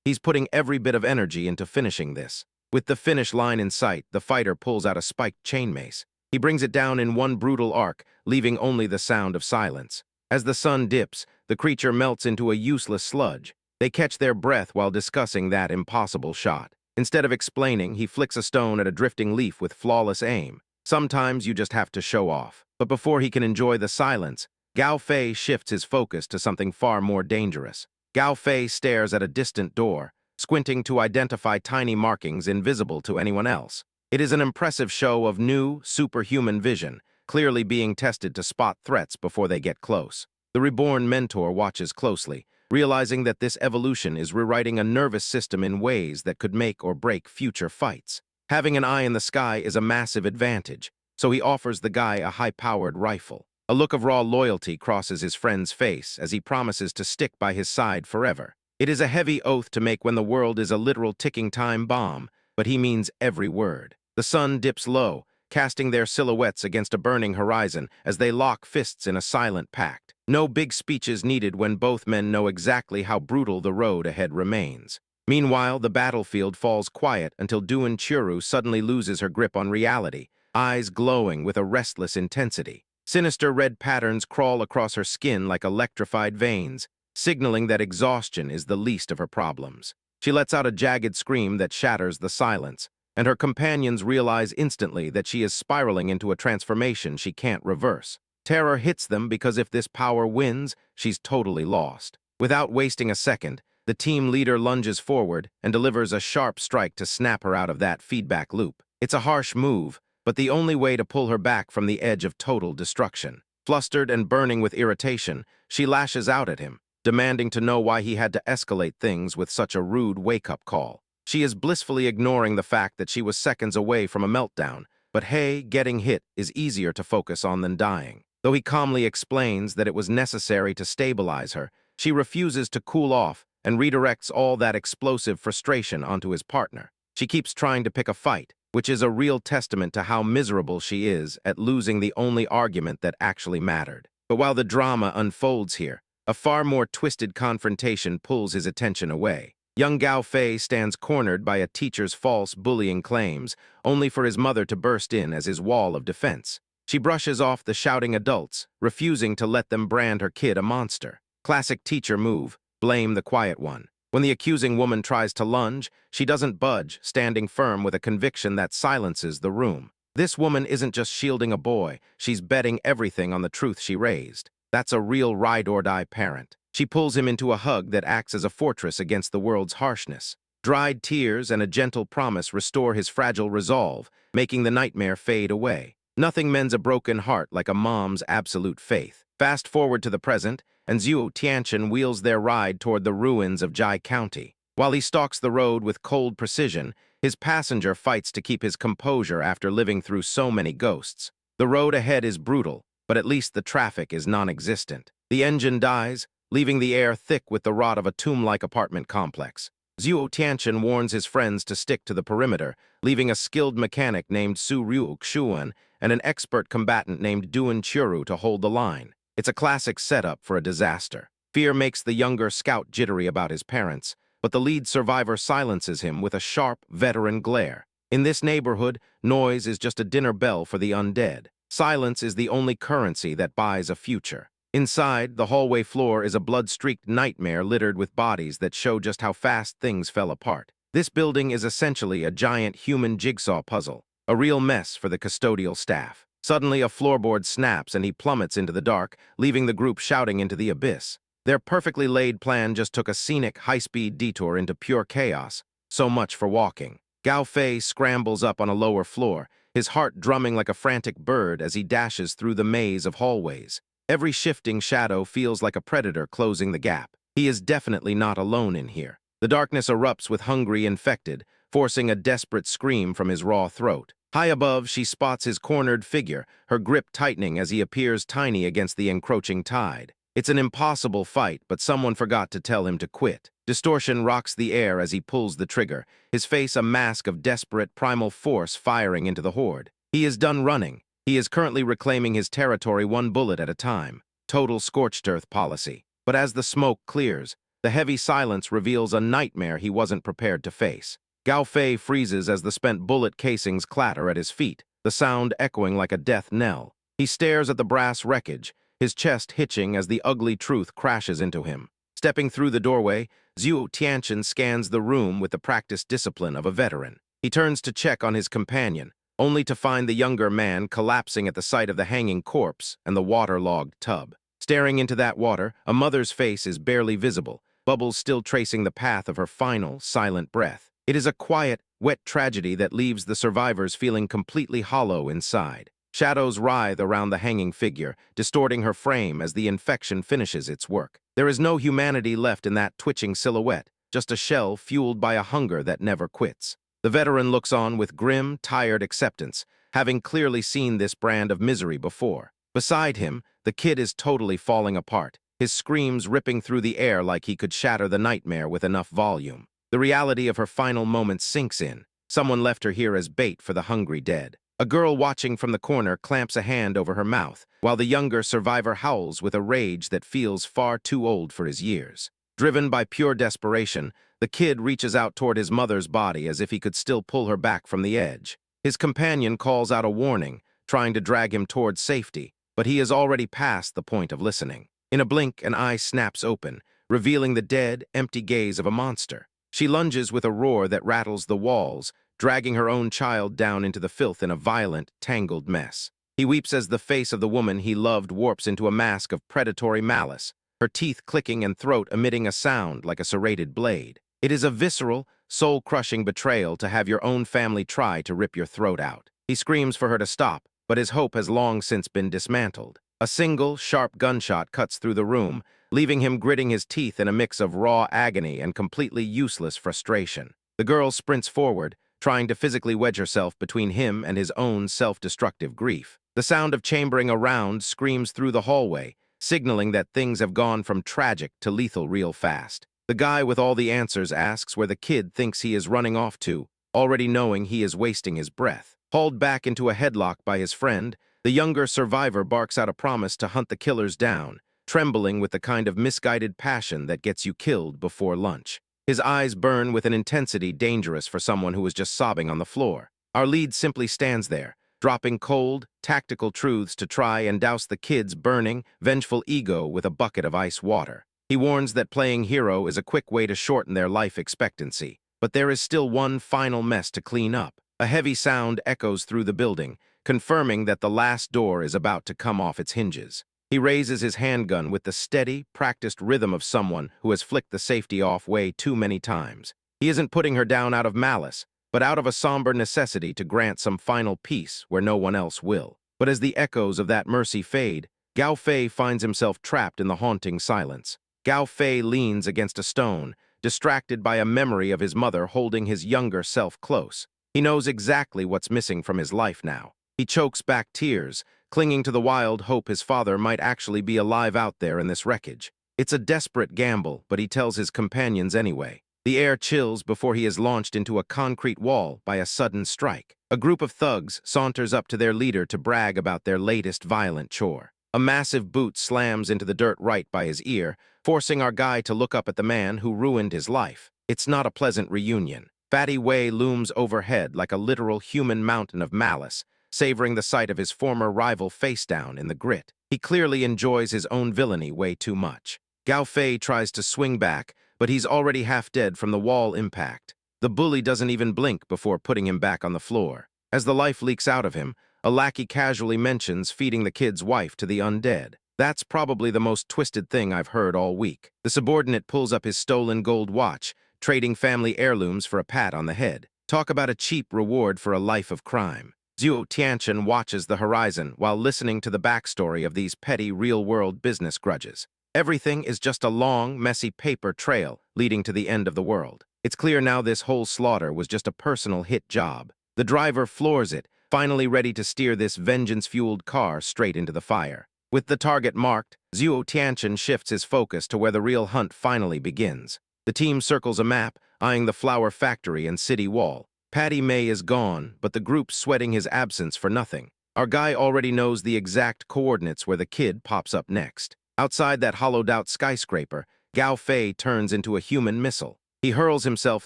He's putting every bit of energy into finishing this. With the finish line in sight, the fighter pulls out a spiked chain mace. He brings it down in one brutal arc, leaving only the sound of silence. As the sun dips, the creature melts into a useless sludge. They catch their breath while discussing that impossible shot. Instead of explaining, he flicks a stone at a drifting leaf with flawless aim. Sometimes you just have to show off. But before he can enjoy the silence, Gao Fei shifts his focus to something far more dangerous. Gao Fei stares at a distant door, squinting to identify tiny markings invisible to anyone else. It is an impressive show of new, superhuman vision, clearly being tested to spot threats before they get close. The reborn mentor watches closely, realizing that this evolution is rewriting a nervous system in ways that could make or break future fights. Having an eye in the sky is a massive advantage, so he offers the guy a high-powered rifle. A look of raw loyalty crosses his friend's face as he promises to stick by his side forever. It is a heavy oath to make when the world is a literal ticking time bomb, but he means every word. The sun dips low, casting their silhouettes against a burning horizon as they lock fists in a silent pact. No big speeches needed when both men know exactly how brutal the road ahead remains. Meanwhile, the battlefield falls quiet until Duan Churu suddenly loses her grip on reality, eyes glowing with a restless intensity. Sinister red patterns crawl across her skin like electrified veins, signaling that exhaustion is the least of her problems. She lets out a jagged scream that shatters the silence, and her companions realize instantly that she is spiraling into a transformation she can't reverse. Terror hits them because if this power wins, she's totally lost. Without wasting a second, the team leader lunges forward and delivers a sharp strike to snap her out of that feedback loop. It's a harsh move, but the only way to pull her back from the edge of total destruction. Flustered and burning with irritation, she lashes out at him, demanding to know why he had to escalate things with such a rude wake-up call. She is blissfully ignoring the fact that she was seconds away from a meltdown, but hey, getting hit is easier to focus on than dying. Though he calmly explains that it was necessary to stabilize her, she refuses to cool off and redirects all that explosive frustration onto his partner. She keeps trying to pick a fight, which is a real testament to how miserable she is at losing the only argument that actually mattered. But while the drama unfolds here, a far more twisted confrontation pulls his attention away. Young Gao Fei stands cornered by a teacher's false bullying claims, only for his mother to burst in as his wall of defense. She brushes off the shouting adults, refusing to let them brand her kid a monster. Classic teacher move, blame the quiet one. When the accusing woman tries to lunge, she doesn't budge, standing firm with a conviction that silences the room. This woman isn't just shielding a boy, she's betting everything on the truth she raised. That's a real ride-or-die parent. She pulls him into a hug that acts as a fortress against the world's harshness. Dried tears and a gentle promise restore his fragile resolve, making the nightmare fade away. Nothing mends a broken heart like a mom's absolute faith. Fast forward to the present, and Zhuo Tianchen wheels their ride toward the ruins of Jai County. While he stalks the road with cold precision, his passenger fights to keep his composure after living through so many ghosts. The road ahead is brutal, but at least the traffic is non-existent. The engine dies, leaving the air thick with the rot of a tomb-like apartment complex. Zhuo Tianchen warns his friends to stick to the perimeter, leaving a skilled mechanic named Su Ryu Xuan and an expert combatant named Duan Churu to hold the line. It's a classic setup for a disaster. Fear makes the younger scout jittery about his parents, but the lead survivor silences him with a sharp, veteran glare. In this neighborhood, noise is just a dinner bell for the undead. Silence is the only currency that buys a future. Inside, the hallway floor is a blood-streaked nightmare littered with bodies that show just how fast things fell apart. This building is essentially a giant human jigsaw puzzle, a real mess for the custodial staff. Suddenly, a floorboard snaps and he plummets into the dark, leaving the group shouting into the abyss. Their perfectly laid plan just took a scenic, high-speed detour into pure chaos. So much for walking. Gao Fei scrambles up on a lower floor, his heart drumming like a frantic bird as he dashes through the maze of hallways. Every shifting shadow feels like a predator closing the gap. He is definitely not alone in here. The darkness erupts with hungry infected, forcing a desperate scream from his raw throat. High above, she spots his cornered figure, her grip tightening as he appears tiny against the encroaching tide. It's an impossible fight, but someone forgot to tell him to quit. Distortion rocks the air as he pulls the trigger, his face a mask of desperate primal force firing into the horde. He is done running. He is currently reclaiming his territory one bullet at a time. Total scorched earth policy. But as the smoke clears, the heavy silence reveals a nightmare he wasn't prepared to face. Gao Fei freezes as the spent bullet casings clatter at his feet, the sound echoing like a death knell. He stares at the brass wreckage, his chest hitching as the ugly truth crashes into him. Stepping through the doorway, Zhuo Tianchen scans the room with the practiced discipline of a veteran. He turns to check on his companion, only to find the younger man collapsing at the sight of the hanging corpse and the waterlogged tub. Staring into that water, a mother's face is barely visible, bubbles still tracing the path of her final, silent breath. It is a quiet, wet tragedy that leaves the survivors feeling completely hollow inside. Shadows writhe around the hanging figure, distorting her frame as the infection finishes its work. There is no humanity left in that twitching silhouette, just a shell fueled by a hunger that never quits. The veteran looks on with grim, tired acceptance, having clearly seen this brand of misery before. Beside him, the kid is totally falling apart, his screams ripping through the air like he could shatter the nightmare with enough volume. The reality of her final moments sinks in. Someone left her here as bait for the hungry dead. A girl watching from the corner clamps a hand over her mouth, while the younger survivor howls with a rage that feels far too old for his years. Driven by pure desperation, the kid reaches out toward his mother's body as if he could still pull her back from the edge. His companion calls out a warning, trying to drag him towards safety, but he is already past the point of listening. In a blink, an eye snaps open, revealing the dead, empty gaze of a monster. She lunges with a roar that rattles the walls, dragging her own child down into the filth in a violent, tangled mess. He weeps as the face of the woman he loved warps into a mask of predatory malice, her teeth clicking and throat emitting a sound like a serrated blade. It is a visceral, soul-crushing betrayal to have your own family try to rip your throat out. He screams for her to stop, but his hope has long since been dismantled. A single, sharp gunshot cuts through the room, leaving him gritting his teeth in a mix of raw agony and completely useless frustration. The girl sprints forward, trying to physically wedge herself between him and his own self-destructive grief. The sound of chambering around screams through the hallway, signaling that things have gone from tragic to lethal real fast. The guy with all the answers asks where the kid thinks he is running off to, already knowing he is wasting his breath. Hauled back into a headlock by his friend, the younger survivor barks out a promise to hunt the killers down, trembling with the kind of misguided passion that gets you killed before lunch. His eyes burn with an intensity dangerous for someone who was just sobbing on the floor. Our lead simply stands there, dropping cold, tactical truths to try and douse the kid's burning, vengeful ego with a bucket of ice water. He warns that playing hero is a quick way to shorten their life expectancy. But there is still one final mess to clean up. A heavy sound echoes through the building, confirming that the last door is about to come off its hinges. He raises his handgun with the steady, practiced rhythm of someone who has flicked the safety off way too many times. He isn't putting her down out of malice, but out of a somber necessity to grant some final peace where no one else will. But as the echoes of that mercy fade, Gao Fei finds himself trapped in the haunting silence. Gao Fei leans against a stone, distracted by a memory of his mother holding his younger self close. He knows exactly what's missing from his life now. He chokes back tears, clinging to the wild hope his father might actually be alive out there in this wreckage. It's a desperate gamble, but he tells his companions anyway. The air chills before he is launched into a concrete wall by a sudden strike. A group of thugs saunters up to their leader to brag about their latest violent chore. A massive boot slams into the dirt right by his ear, forcing our guy to look up at the man who ruined his life. It's not a pleasant reunion. Fatty Wei looms overhead like a literal human mountain of malice, savoring the sight of his former rival face down in the grit. He clearly enjoys his own villainy way too much. Gao Fei tries to swing back, but he's already half dead from the wall impact. The bully doesn't even blink before putting him back on the floor. As the life leaks out of him, a lackey casually mentions feeding the kid's wife to the undead. That's probably the most twisted thing I've heard all week. The subordinate pulls up his stolen gold watch, trading family heirlooms for a pat on the head. Talk about a cheap reward for a life of crime. Zhuo Tianchen watches the horizon while listening to the backstory of these petty real-world business grudges. Everything is just a long, messy paper trail leading to the end of the world. It's clear now this whole slaughter was just a personal hit job. The driver floors it, finally ready to steer this vengeance-fueled car straight into the fire. With the target marked, Zhuo Tianchen shifts his focus to where the real hunt finally begins. The team circles a map, eyeing the flower factory and city wall. Patty May is gone, but the group's sweating his absence for nothing. Our guy already knows the exact coordinates where the kid pops up next. Outside that hollowed-out skyscraper, Gao Fei turns into a human missile. He hurls himself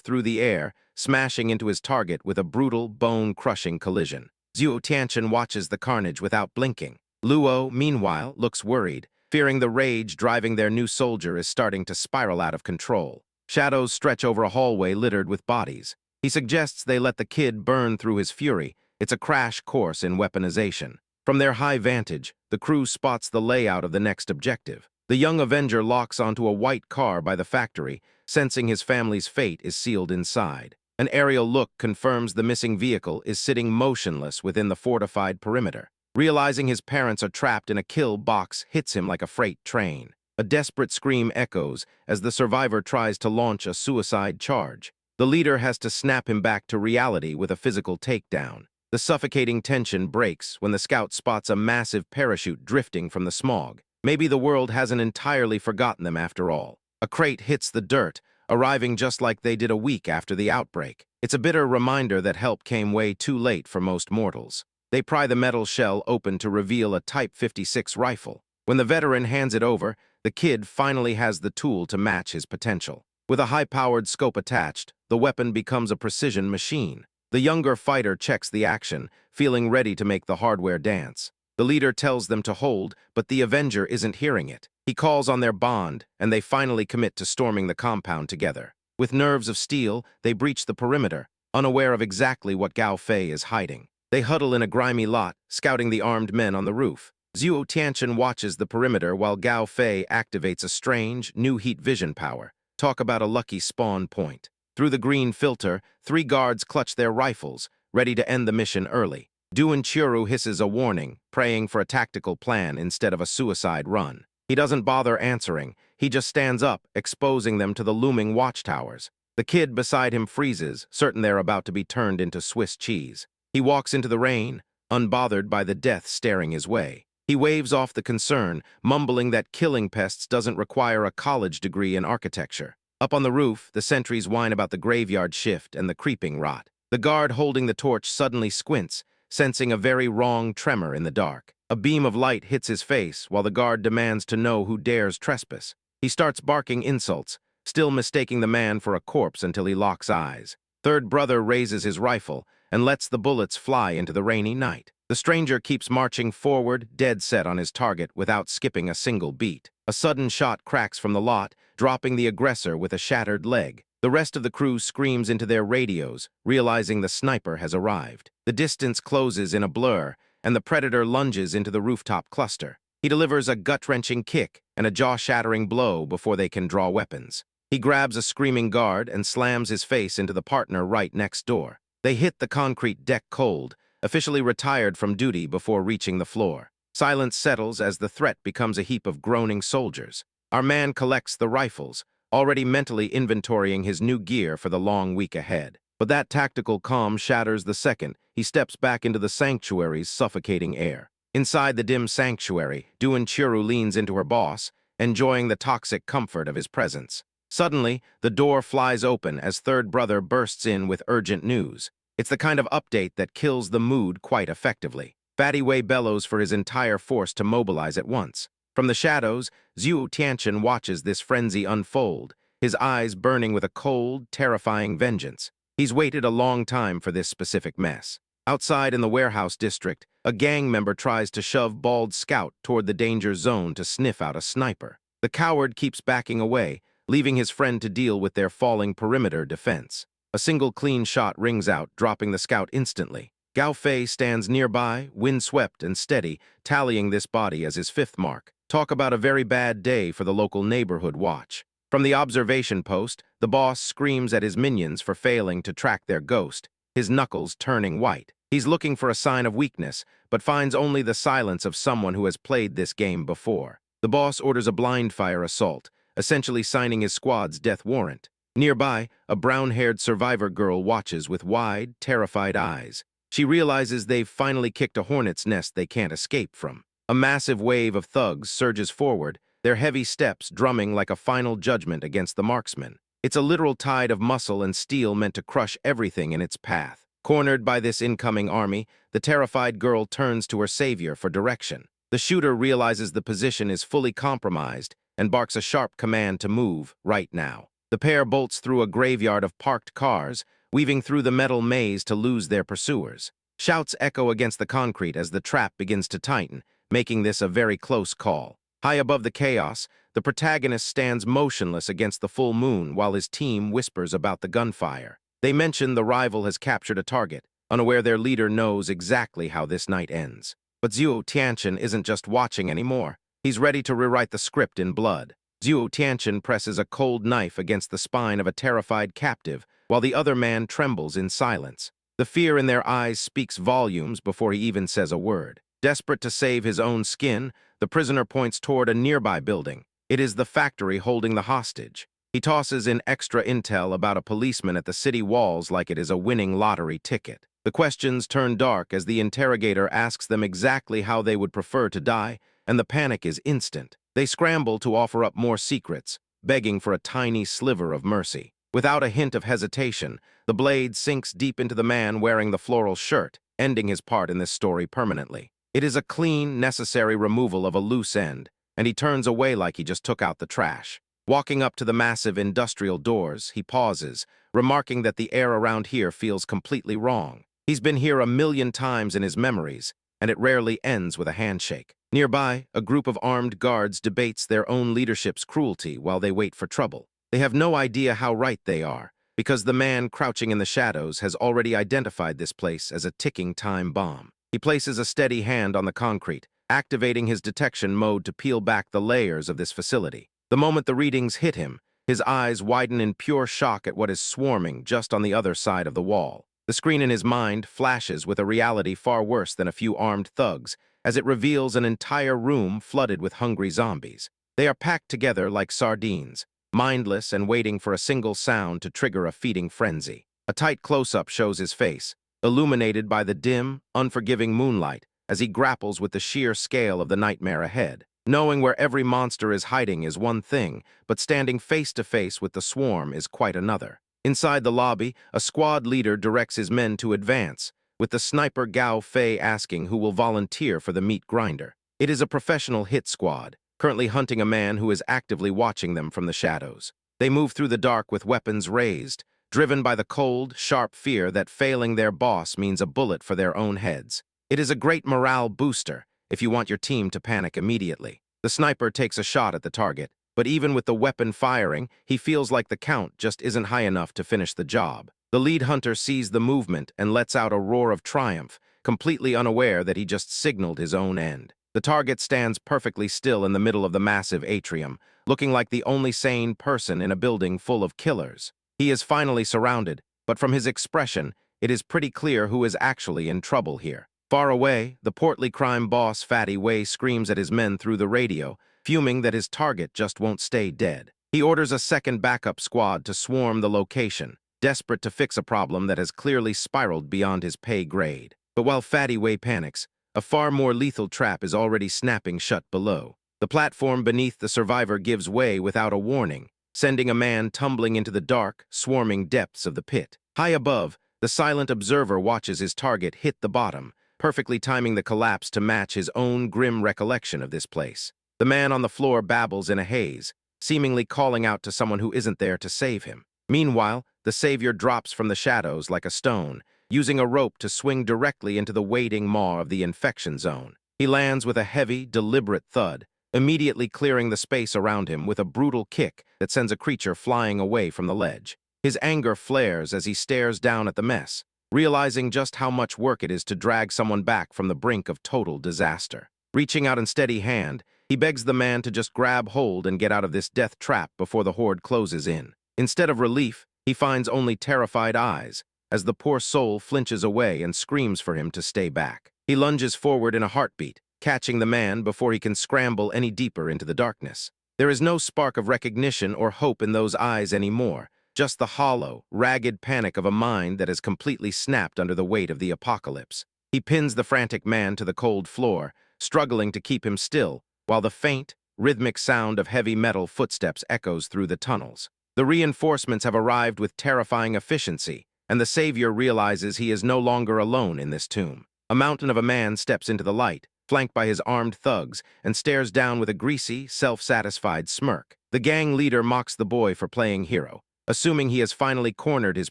through the air, smashing into his target with a brutal, bone-crushing collision. Zhuo Tianchen watches the carnage without blinking. Luo, meanwhile, looks worried, fearing the rage driving their new soldier is starting to spiral out of control. Shadows stretch over a hallway littered with bodies. He suggests they let the kid burn through his fury. It's a crash course in weaponization. From their high vantage, the crew spots the layout of the next objective. The young Avenger locks onto a white car by the factory, sensing his family's fate is sealed inside. An aerial look confirms the missing vehicle is sitting motionless within the fortified perimeter. Realizing his parents are trapped in a kill box hits him like a freight train. A desperate scream echoes as the survivor tries to launch a suicide charge. The leader has to snap him back to reality with a physical takedown. The suffocating tension breaks when the scout spots a massive parachute drifting from the smog. Maybe the world hasn't entirely forgotten them after all. A crate hits the dirt, arriving just like they did a week after the outbreak. It's a bitter reminder that help came way too late for most mortals. They pry the metal shell open to reveal a Type 56 rifle. When the veteran hands it over, the kid finally has the tool to match his potential. With a high-powered scope attached, the weapon becomes a precision machine. The younger fighter checks the action, feeling ready to make the hardware dance. The leader tells them to hold, but the Avenger isn't hearing it. He calls on their bond, and they finally commit to storming the compound together. With nerves of steel, they breach the perimeter, unaware of exactly what Gao Fei is hiding. They huddle in a grimy lot, scouting the armed men on the roof. Zhuo Tianchen watches the perimeter while Gao Fei activates a strange, new heat vision power. Talk about a lucky spawn point. Through the green filter, 3 guards clutch their rifles, ready to end the mission early. Duan Chiuru hisses a warning, praying for a tactical plan instead of a suicide run. He doesn't bother answering. He just stands up, exposing them to the looming watchtowers. The kid beside him freezes, certain they're about to be turned into Swiss cheese. He walks into the rain, unbothered by the death staring his way. He waves off the concern, mumbling that killing pests doesn't require a college degree in architecture. Up on the roof, the sentries whine about the graveyard shift and the creeping rot. The guard holding the torch suddenly squints, sensing a very wrong tremor in the dark. A beam of light hits his face while the guard demands to know who dares trespass. He starts barking insults, still mistaking the man for a corpse until he locks eyes. Third brother raises his rifle and lets the bullets fly into the rainy night. The stranger keeps marching forward, dead set on his target without skipping a single beat. A sudden shot cracks from the lot, dropping the aggressor with a shattered leg. The rest of the crew screams into their radios, realizing the sniper has arrived. The distance closes in a blur, and the predator lunges into the rooftop cluster. He delivers a gut-wrenching kick and a jaw-shattering blow before they can draw weapons. He grabs a screaming guard and slams his face into the partner right next door. They hit the concrete deck cold, officially retired from duty before reaching the floor. Silence settles as the threat becomes a heap of groaning soldiers. Our man collects the rifles, already mentally inventorying his new gear for the long week ahead. But that tactical calm shatters the second he steps back into the sanctuary's suffocating air. Inside the dim sanctuary, Duan Chiuru leans into her boss, enjoying the toxic comfort of his presence. Suddenly, the door flies open as third brother bursts in with urgent news. It's the kind of update that kills the mood quite effectively. Fatty Wei bellows for his entire force to mobilize at once. From the shadows, Zhuo Tianchen watches this frenzy unfold, his eyes burning with a cold, terrifying vengeance. He's waited a long time for this specific mess. Outside in the warehouse district, a gang member tries to shove Bald Scout toward the danger zone to sniff out a sniper. The coward keeps backing away, leaving his friend to deal with their falling perimeter defense. A single clean shot rings out, dropping the scout instantly. Gao Fei stands nearby, windswept and steady, tallying this body as his 5th mark. Talk about a very bad day for the local neighborhood watch. From the observation post, the boss screams at his minions for failing to track their ghost, his knuckles turning white. He's looking for a sign of weakness, but finds only the silence of someone who has played this game before. The boss orders a blind fire assault, essentially signing his squad's death warrant. Nearby, a brown-haired survivor girl watches with wide, terrified eyes. She realizes they've finally kicked a hornet's nest they can't escape from. A massive wave of thugs surges forward, their heavy steps drumming like a final judgment against the marksman. It's a literal tide of muscle and steel meant to crush everything in its path. Cornered by this incoming army, the terrified girl turns to her savior for direction. The shooter realizes the position is fully compromised and barks a sharp command to move right now. The pair bolts through a graveyard of parked cars, weaving through the metal maze to lose their pursuers. Shouts echo against the concrete as the trap begins to tighten, making this a very close call. High above the chaos, the protagonist stands motionless against the full moon while his team whispers about the gunfire. They mention the rival has captured a target, unaware their leader knows exactly how this night ends. But Zhuo Tianchen isn't just watching anymore. He's ready to rewrite the script in blood. Zhuo Tianchen presses a cold knife against the spine of a terrified captive, while the other man trembles in silence. The fear in their eyes speaks volumes before he even says a word. Desperate to save his own skin, the prisoner points toward a nearby building. It is the factory holding the hostage. He tosses in extra intel about a policeman at the city walls like it is a winning lottery ticket. The questions turn dark as the interrogator asks them exactly how they would prefer to die, and the panic is instant. They scramble to offer up more secrets, begging for a tiny sliver of mercy. Without a hint of hesitation, the blade sinks deep into the man wearing the floral shirt, ending his part in this story permanently. It is a clean, necessary removal of a loose end, and he turns away like he just took out the trash. Walking up to the massive industrial doors, he pauses, remarking that the air around here feels completely wrong. He's been here a million times in his memories, and it rarely ends with a handshake. Nearby, a group of armed guards debates their own leadership's cruelty while they wait for trouble. They have no idea how right they are, because the man crouching in the shadows has already identified this place as a ticking time bomb. He places a steady hand on the concrete, activating his detection mode to peel back the layers of this facility. The moment the readings hit him, his eyes widen in pure shock at what is swarming just on the other side of the wall. The screen in his mind flashes with a reality far worse than a few armed thugs, as it reveals an entire room flooded with hungry zombies. They are packed together like sardines, mindless and waiting for a single sound to trigger a feeding frenzy. A tight close-up shows his face, illuminated by the dim, unforgiving moonlight, as he grapples with the sheer scale of the nightmare ahead. Knowing where every monster is hiding is one thing, but standing face to face with the swarm is quite another. Inside the lobby, a squad leader directs his men to advance, with the sniper Gao Fei asking who will volunteer for the meat grinder. It is a professional hit squad, currently hunting a man who is actively watching them from the shadows. They move through the dark with weapons raised, driven by the cold, sharp fear that failing their boss means a bullet for their own heads. It is a great morale booster if you want your team to panic immediately. The sniper takes a shot at the target, but even with the weapon firing, he feels like the count just isn't high enough to finish the job. The lead hunter sees the movement and lets out a roar of triumph, completely unaware that he just signaled his own end. The target stands perfectly still in the middle of the massive atrium, looking like the only sane person in a building full of killers. He is finally surrounded, but from his expression, it is pretty clear who is actually in trouble here. Far away, the portly crime boss Fatty Wei screams at his men through the radio, fuming that his target just won't stay dead. He orders a second backup squad to swarm the location, desperate to fix a problem that has clearly spiraled beyond his pay grade. But while Fatty Wei panics, a far more lethal trap is already snapping shut below. The platform beneath the survivor gives way without a warning, sending a man tumbling into the dark, swarming depths of the pit. High above, the silent observer watches his target hit the bottom, perfectly timing the collapse to match his own grim recollection of this place. The man on the floor babbles in a haze, seemingly calling out to someone who isn't there to save him. Meanwhile, the savior drops from the shadows like a stone, using a rope to swing directly into the waiting maw of the infection zone. He lands with a heavy, deliberate thud, immediately clearing the space around him with a brutal kick that sends a creature flying away from the ledge. His anger flares as he stares down at the mess, realizing just how much work it is to drag someone back from the brink of total disaster. Reaching out a steady hand, he begs the man to just grab hold and get out of this death trap before the horde closes in. Instead of relief, he finds only terrified eyes, as the poor soul flinches away and screams for him to stay back. He lunges forward in a heartbeat, catching the man before he can scramble any deeper into the darkness. There is no spark of recognition or hope in those eyes anymore, just the hollow, ragged panic of a mind that has completely snapped under the weight of the apocalypse. He pins the frantic man to the cold floor, struggling to keep him still, while the faint, rhythmic sound of heavy metal footsteps echoes through the tunnels. The reinforcements have arrived with terrifying efficiency, and the savior realizes he is no longer alone in this tomb. A mountain of a man steps into the light, flanked by his armed thugs, and stares down with a greasy, self-satisfied smirk. The gang leader mocks the boy for playing hero, assuming he has finally cornered his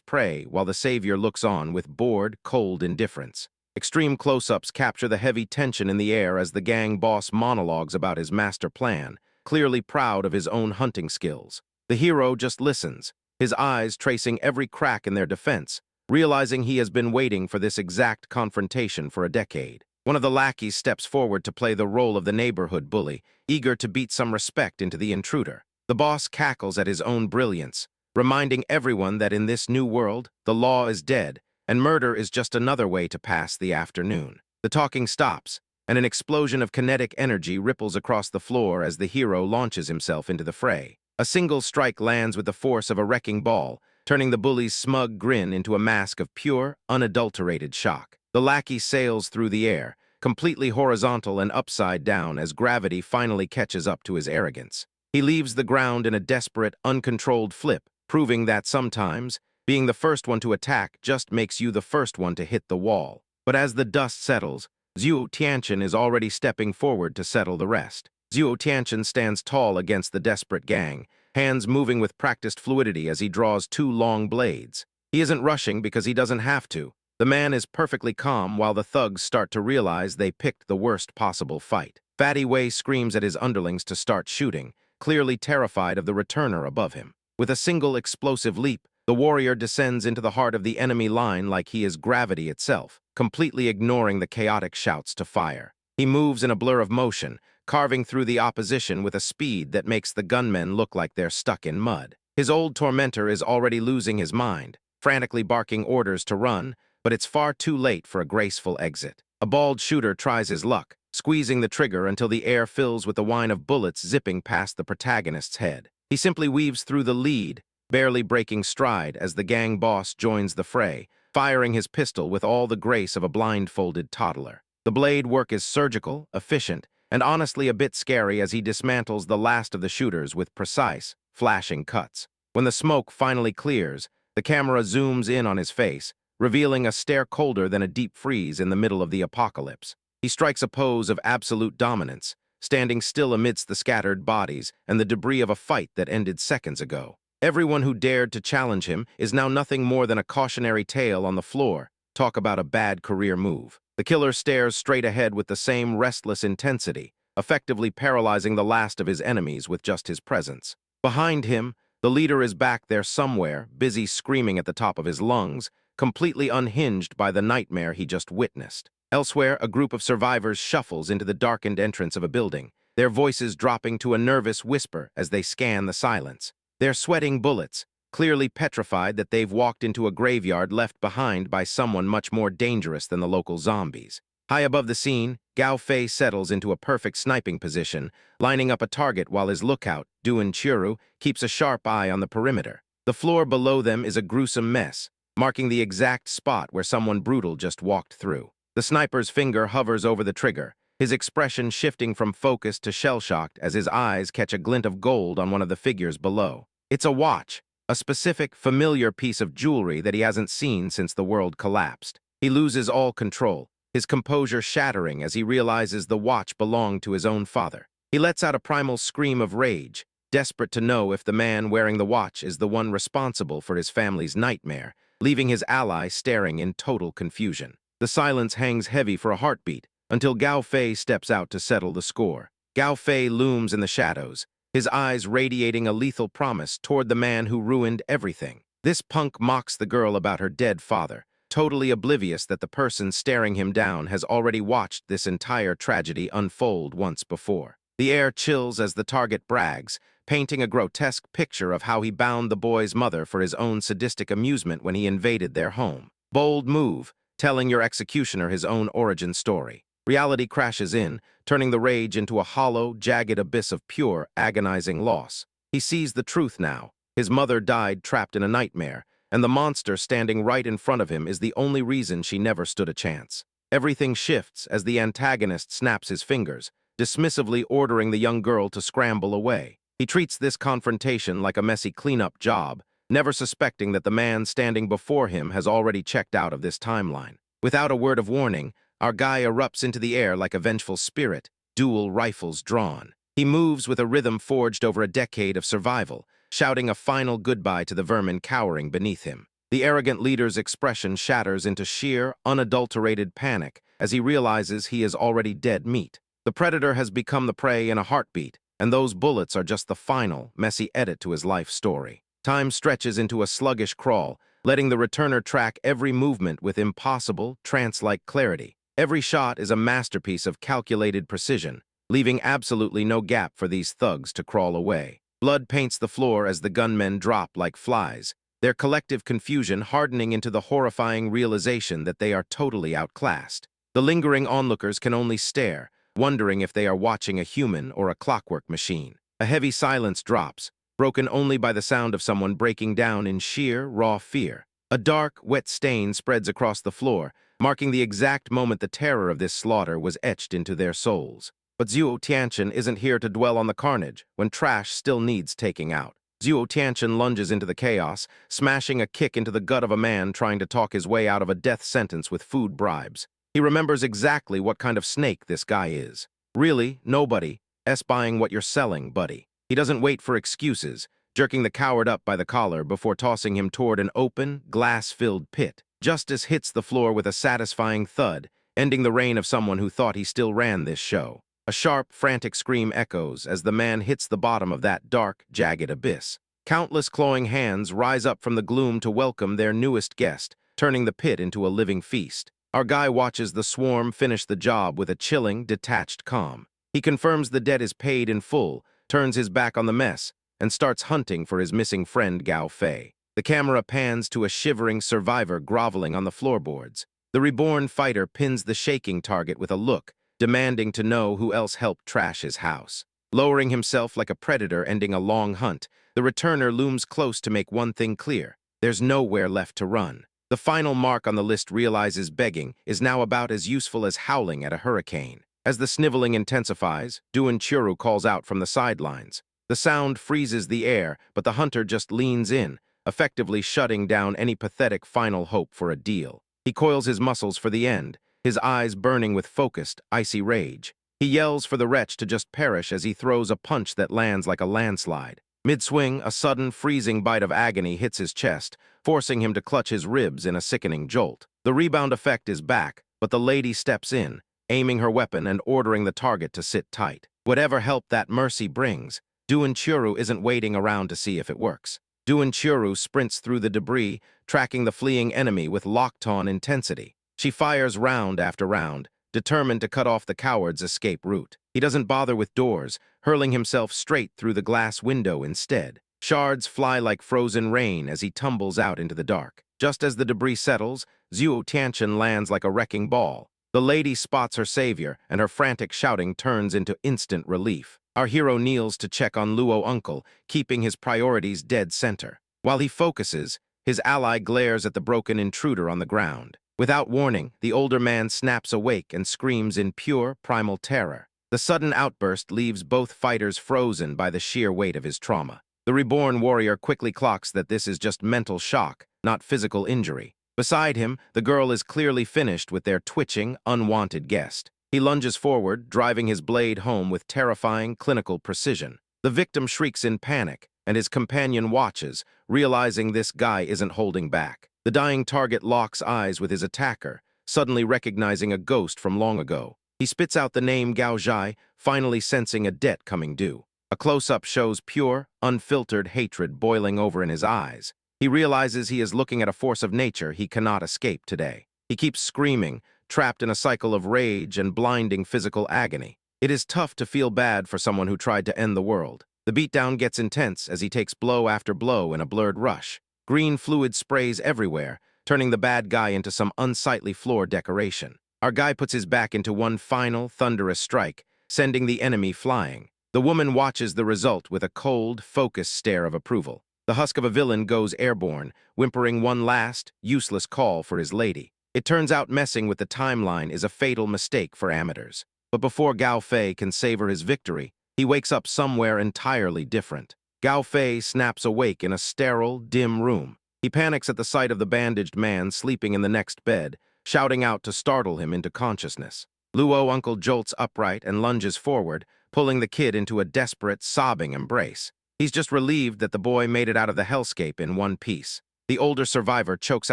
prey, while the savior looks on with bored, cold indifference. Extreme close-ups capture the heavy tension in the air as the gang boss monologues about his master plan, clearly proud of his own hunting skills. The hero just listens, his eyes tracing every crack in their defense, realizing he has been waiting for this exact confrontation for a decade. One of the lackeys steps forward to play the role of the neighborhood bully, eager to beat some respect into the intruder. The boss cackles at his own brilliance, reminding everyone that in this new world, the law is dead, and murder is just another way to pass the afternoon. The talking stops, and an explosion of kinetic energy ripples across the floor as the hero launches himself into the fray. A single strike lands with the force of a wrecking ball, turning the bully's smug grin into a mask of pure, unadulterated shock. The lackey sails through the air, completely horizontal and upside down as gravity finally catches up to his arrogance. He leaves the ground in a desperate, uncontrolled flip, proving that sometimes, being the first one to attack just makes you the first one to hit the wall. But as the dust settles, Zhuo Tianchen is already stepping forward to settle the rest. Zhuo Tianchen stands tall against the desperate gang, hands moving with practiced fluidity as he draws two long blades. He isn't rushing because he doesn't have to. The man is perfectly calm while the thugs start to realize they picked the worst possible fight. Fatty Wei screams at his underlings to start shooting, clearly terrified of the returner above him. With a single explosive leap, the warrior descends into the heart of the enemy line like he is gravity itself, completely ignoring the chaotic shouts to fire. He moves in a blur of motion, carving through the opposition with a speed that makes the gunmen look like they're stuck in mud. His old tormentor is already losing his mind, frantically barking orders to run, but it's far too late for a graceful exit. A bald shooter tries his luck, squeezing the trigger until the air fills with the whine of bullets zipping past the protagonist's head. He simply weaves through the lead, barely breaking stride as the gang boss joins the fray, firing his pistol with all the grace of a blindfolded toddler. The blade work is surgical, efficient, and honestly a bit scary as he dismantles the last of the shooters with precise, flashing cuts. When the smoke finally clears, the camera zooms in on his face, revealing a stare colder than a deep freeze in the middle of the apocalypse. He strikes a pose of absolute dominance, standing still amidst the scattered bodies and the debris of a fight that ended seconds ago. Everyone who dared to challenge him is now nothing more than a cautionary tale on the floor. Talk about a bad career move. The killer stares straight ahead with the same restless intensity, effectively paralyzing the last of his enemies with just his presence. Behind him, the leader is back there somewhere, busy screaming at the top of his lungs, completely unhinged by the nightmare he just witnessed. Elsewhere, a group of survivors shuffles into the darkened entrance of a building, their voices dropping to a nervous whisper as they scan the silence. They're sweating bullets, clearly petrified that they've walked into a graveyard left behind by someone much more dangerous than the local zombies. High above the scene, Gao Fei settles into a perfect sniping position, lining up a target while his lookout, Duan Chiru, keeps a sharp eye on the perimeter. The floor below them is a gruesome mess, marking the exact spot where someone brutal just walked through. The sniper's finger hovers over the trigger, his expression shifting from focused to shell-shocked as his eyes catch a glint of gold on one of the figures below. It's a watch, a specific, familiar piece of jewelry that he hasn't seen since the world collapsed. He loses all control, his composure shattering as he realizes the watch belonged to his own father. He lets out a primal scream of rage, desperate to know if the man wearing the watch is the one responsible for his family's nightmare, leaving his ally staring in total confusion. The silence hangs heavy for a heartbeat, until Gao Fei steps out to settle the score. Gao Fei looms in the shadows, his eyes radiating a lethal promise toward the man who ruined everything. This punk mocks the girl about her dead father, totally oblivious that the person staring him down has already watched this entire tragedy unfold once before. The air chills as the target brags, painting a grotesque picture of how he bound the boy's mother for his own sadistic amusement when he invaded their home. Bold move, telling your executioner his own origin story. Reality crashes in, turning the rage into a hollow, jagged abyss of pure, agonizing loss. He sees the truth now. His mother died trapped in a nightmare, and the monster standing right in front of him is the only reason she never stood a chance. Everything shifts as the antagonist snaps his fingers, dismissively ordering the young girl to scramble away. He treats this confrontation like a messy cleanup job, never suspecting that the man standing before him has already checked out of this timeline. Without a word of warning, our guy erupts into the air like a vengeful spirit, dual rifles drawn. He moves with a rhythm forged over a decade of survival, shouting a final goodbye to the vermin cowering beneath him. The arrogant leader's expression shatters into sheer, unadulterated panic as he realizes he is already dead meat. The predator has become the prey in a heartbeat, and those bullets are just the final, messy edit to his life story. Time stretches into a sluggish crawl, letting the returner track every movement with impossible, trance-like clarity. Every shot is a masterpiece of calculated precision, leaving absolutely no gap for these thugs to crawl away. Blood paints the floor as the gunmen drop like flies, their collective confusion hardening into the horrifying realization that they are totally outclassed. The lingering onlookers can only stare, wondering if they are watching a human or a clockwork machine. A heavy silence drops, broken only by the sound of someone breaking down in sheer, raw fear. A dark, wet stain spreads across the floor, marking the exact moment the terror of this slaughter was etched into their souls. But Zhuo Tianchen isn't here to dwell on the carnage when trash still needs taking out. Zhuo Tianchen lunges into the chaos, smashing a kick into the gut of a man trying to talk his way out of a death sentence with food bribes. He remembers exactly what kind of snake this guy is. Really, nobody buying what you're selling, buddy. He doesn't wait for excuses, jerking the coward up by the collar before tossing him toward an open, glass-filled pit. Justice hits the floor with a satisfying thud, ending the reign of someone who thought he still ran this show. A sharp, frantic scream echoes as the man hits the bottom of that dark, jagged abyss. Countless clawing hands rise up from the gloom to welcome their newest guest, turning the pit into a living feast. Our guy watches the swarm finish the job with a chilling, detached calm. He confirms the debt is paid in full, turns his back on the mess, and starts hunting for his missing friend Gao Fei. The camera pans to a shivering survivor groveling on the floorboards. The reborn fighter pins the shaking target with a look, demanding to know who else helped trash his house. Lowering himself like a predator ending a long hunt, the returner looms close to make one thing clear: there's nowhere left to run. The final mark on the list realizes begging is now about as useful as howling at a hurricane. As the sniveling intensifies, Duan Churu calls out from the sidelines. The sound freezes the air, but the hunter just leans in, effectively shutting down any pathetic final hope for a deal. He coils his muscles for the end, his eyes burning with focused, icy rage. He yells for the wretch to just perish as he throws a punch that lands like a landslide. Mid-swing, a sudden, freezing bite of agony hits his chest, forcing him to clutch his ribs in a sickening jolt. The rebound effect is back, but the lady steps in, aiming her weapon and ordering the target to sit tight. Whatever help that mercy brings, Duan Churu isn't waiting around to see if it works. Duan Churu sprints through the debris, tracking the fleeing enemy with locked-on intensity. She fires round after round, determined to cut off the coward's escape route. He doesn't bother with doors, hurling himself straight through the glass window instead. Shards fly like frozen rain as he tumbles out into the dark. Just as the debris settles, Zhuo Tianchen lands like a wrecking ball. The lady spots her savior, and her frantic shouting turns into instant relief. Our hero kneels to check on Luo Uncle, keeping his priorities dead center. While he focuses, his ally glares at the broken intruder on the ground. Without warning, the older man snaps awake and screams in pure, primal terror. The sudden outburst leaves both fighters frozen by the sheer weight of his trauma. The reborn warrior quickly clocks that this is just mental shock, not physical injury. Beside him, the girl is clearly finished with their twitching, unwanted guest. He lunges forward, driving his blade home with terrifying, clinical precision. The victim shrieks in panic, and his companion watches, realizing this guy isn't holding back. The dying target locks eyes with his attacker, suddenly recognizing a ghost from long ago. He spits out the name Gao Zhai, finally sensing a debt coming due. A close-up shows pure, unfiltered hatred boiling over in his eyes. He realizes he is looking at a force of nature he cannot escape today. He keeps screaming, trapped in a cycle of rage and blinding physical agony. It is tough to feel bad for someone who tried to end the world. The beatdown gets intense as he takes blow after blow in a blurred rush. Green fluid sprays everywhere, turning the bad guy into some unsightly floor decoration. Our guy puts his back into one final, thunderous strike, sending the enemy flying. The woman watches the result with a cold, focused stare of approval. The husk of a villain goes airborne, whimpering one last, useless call for his lady. It turns out messing with the timeline is a fatal mistake for amateurs. But before Gao Fei can savor his victory, he wakes up somewhere entirely different. Gao Fei snaps awake in a sterile, dim room. He panics at the sight of the bandaged man sleeping in the next bed, shouting out to startle him into consciousness. Luo uncle jolts upright and lunges forward, pulling the kid into a desperate, sobbing embrace. He's just relieved that the boy made it out of the hellscape in one piece. The older survivor chokes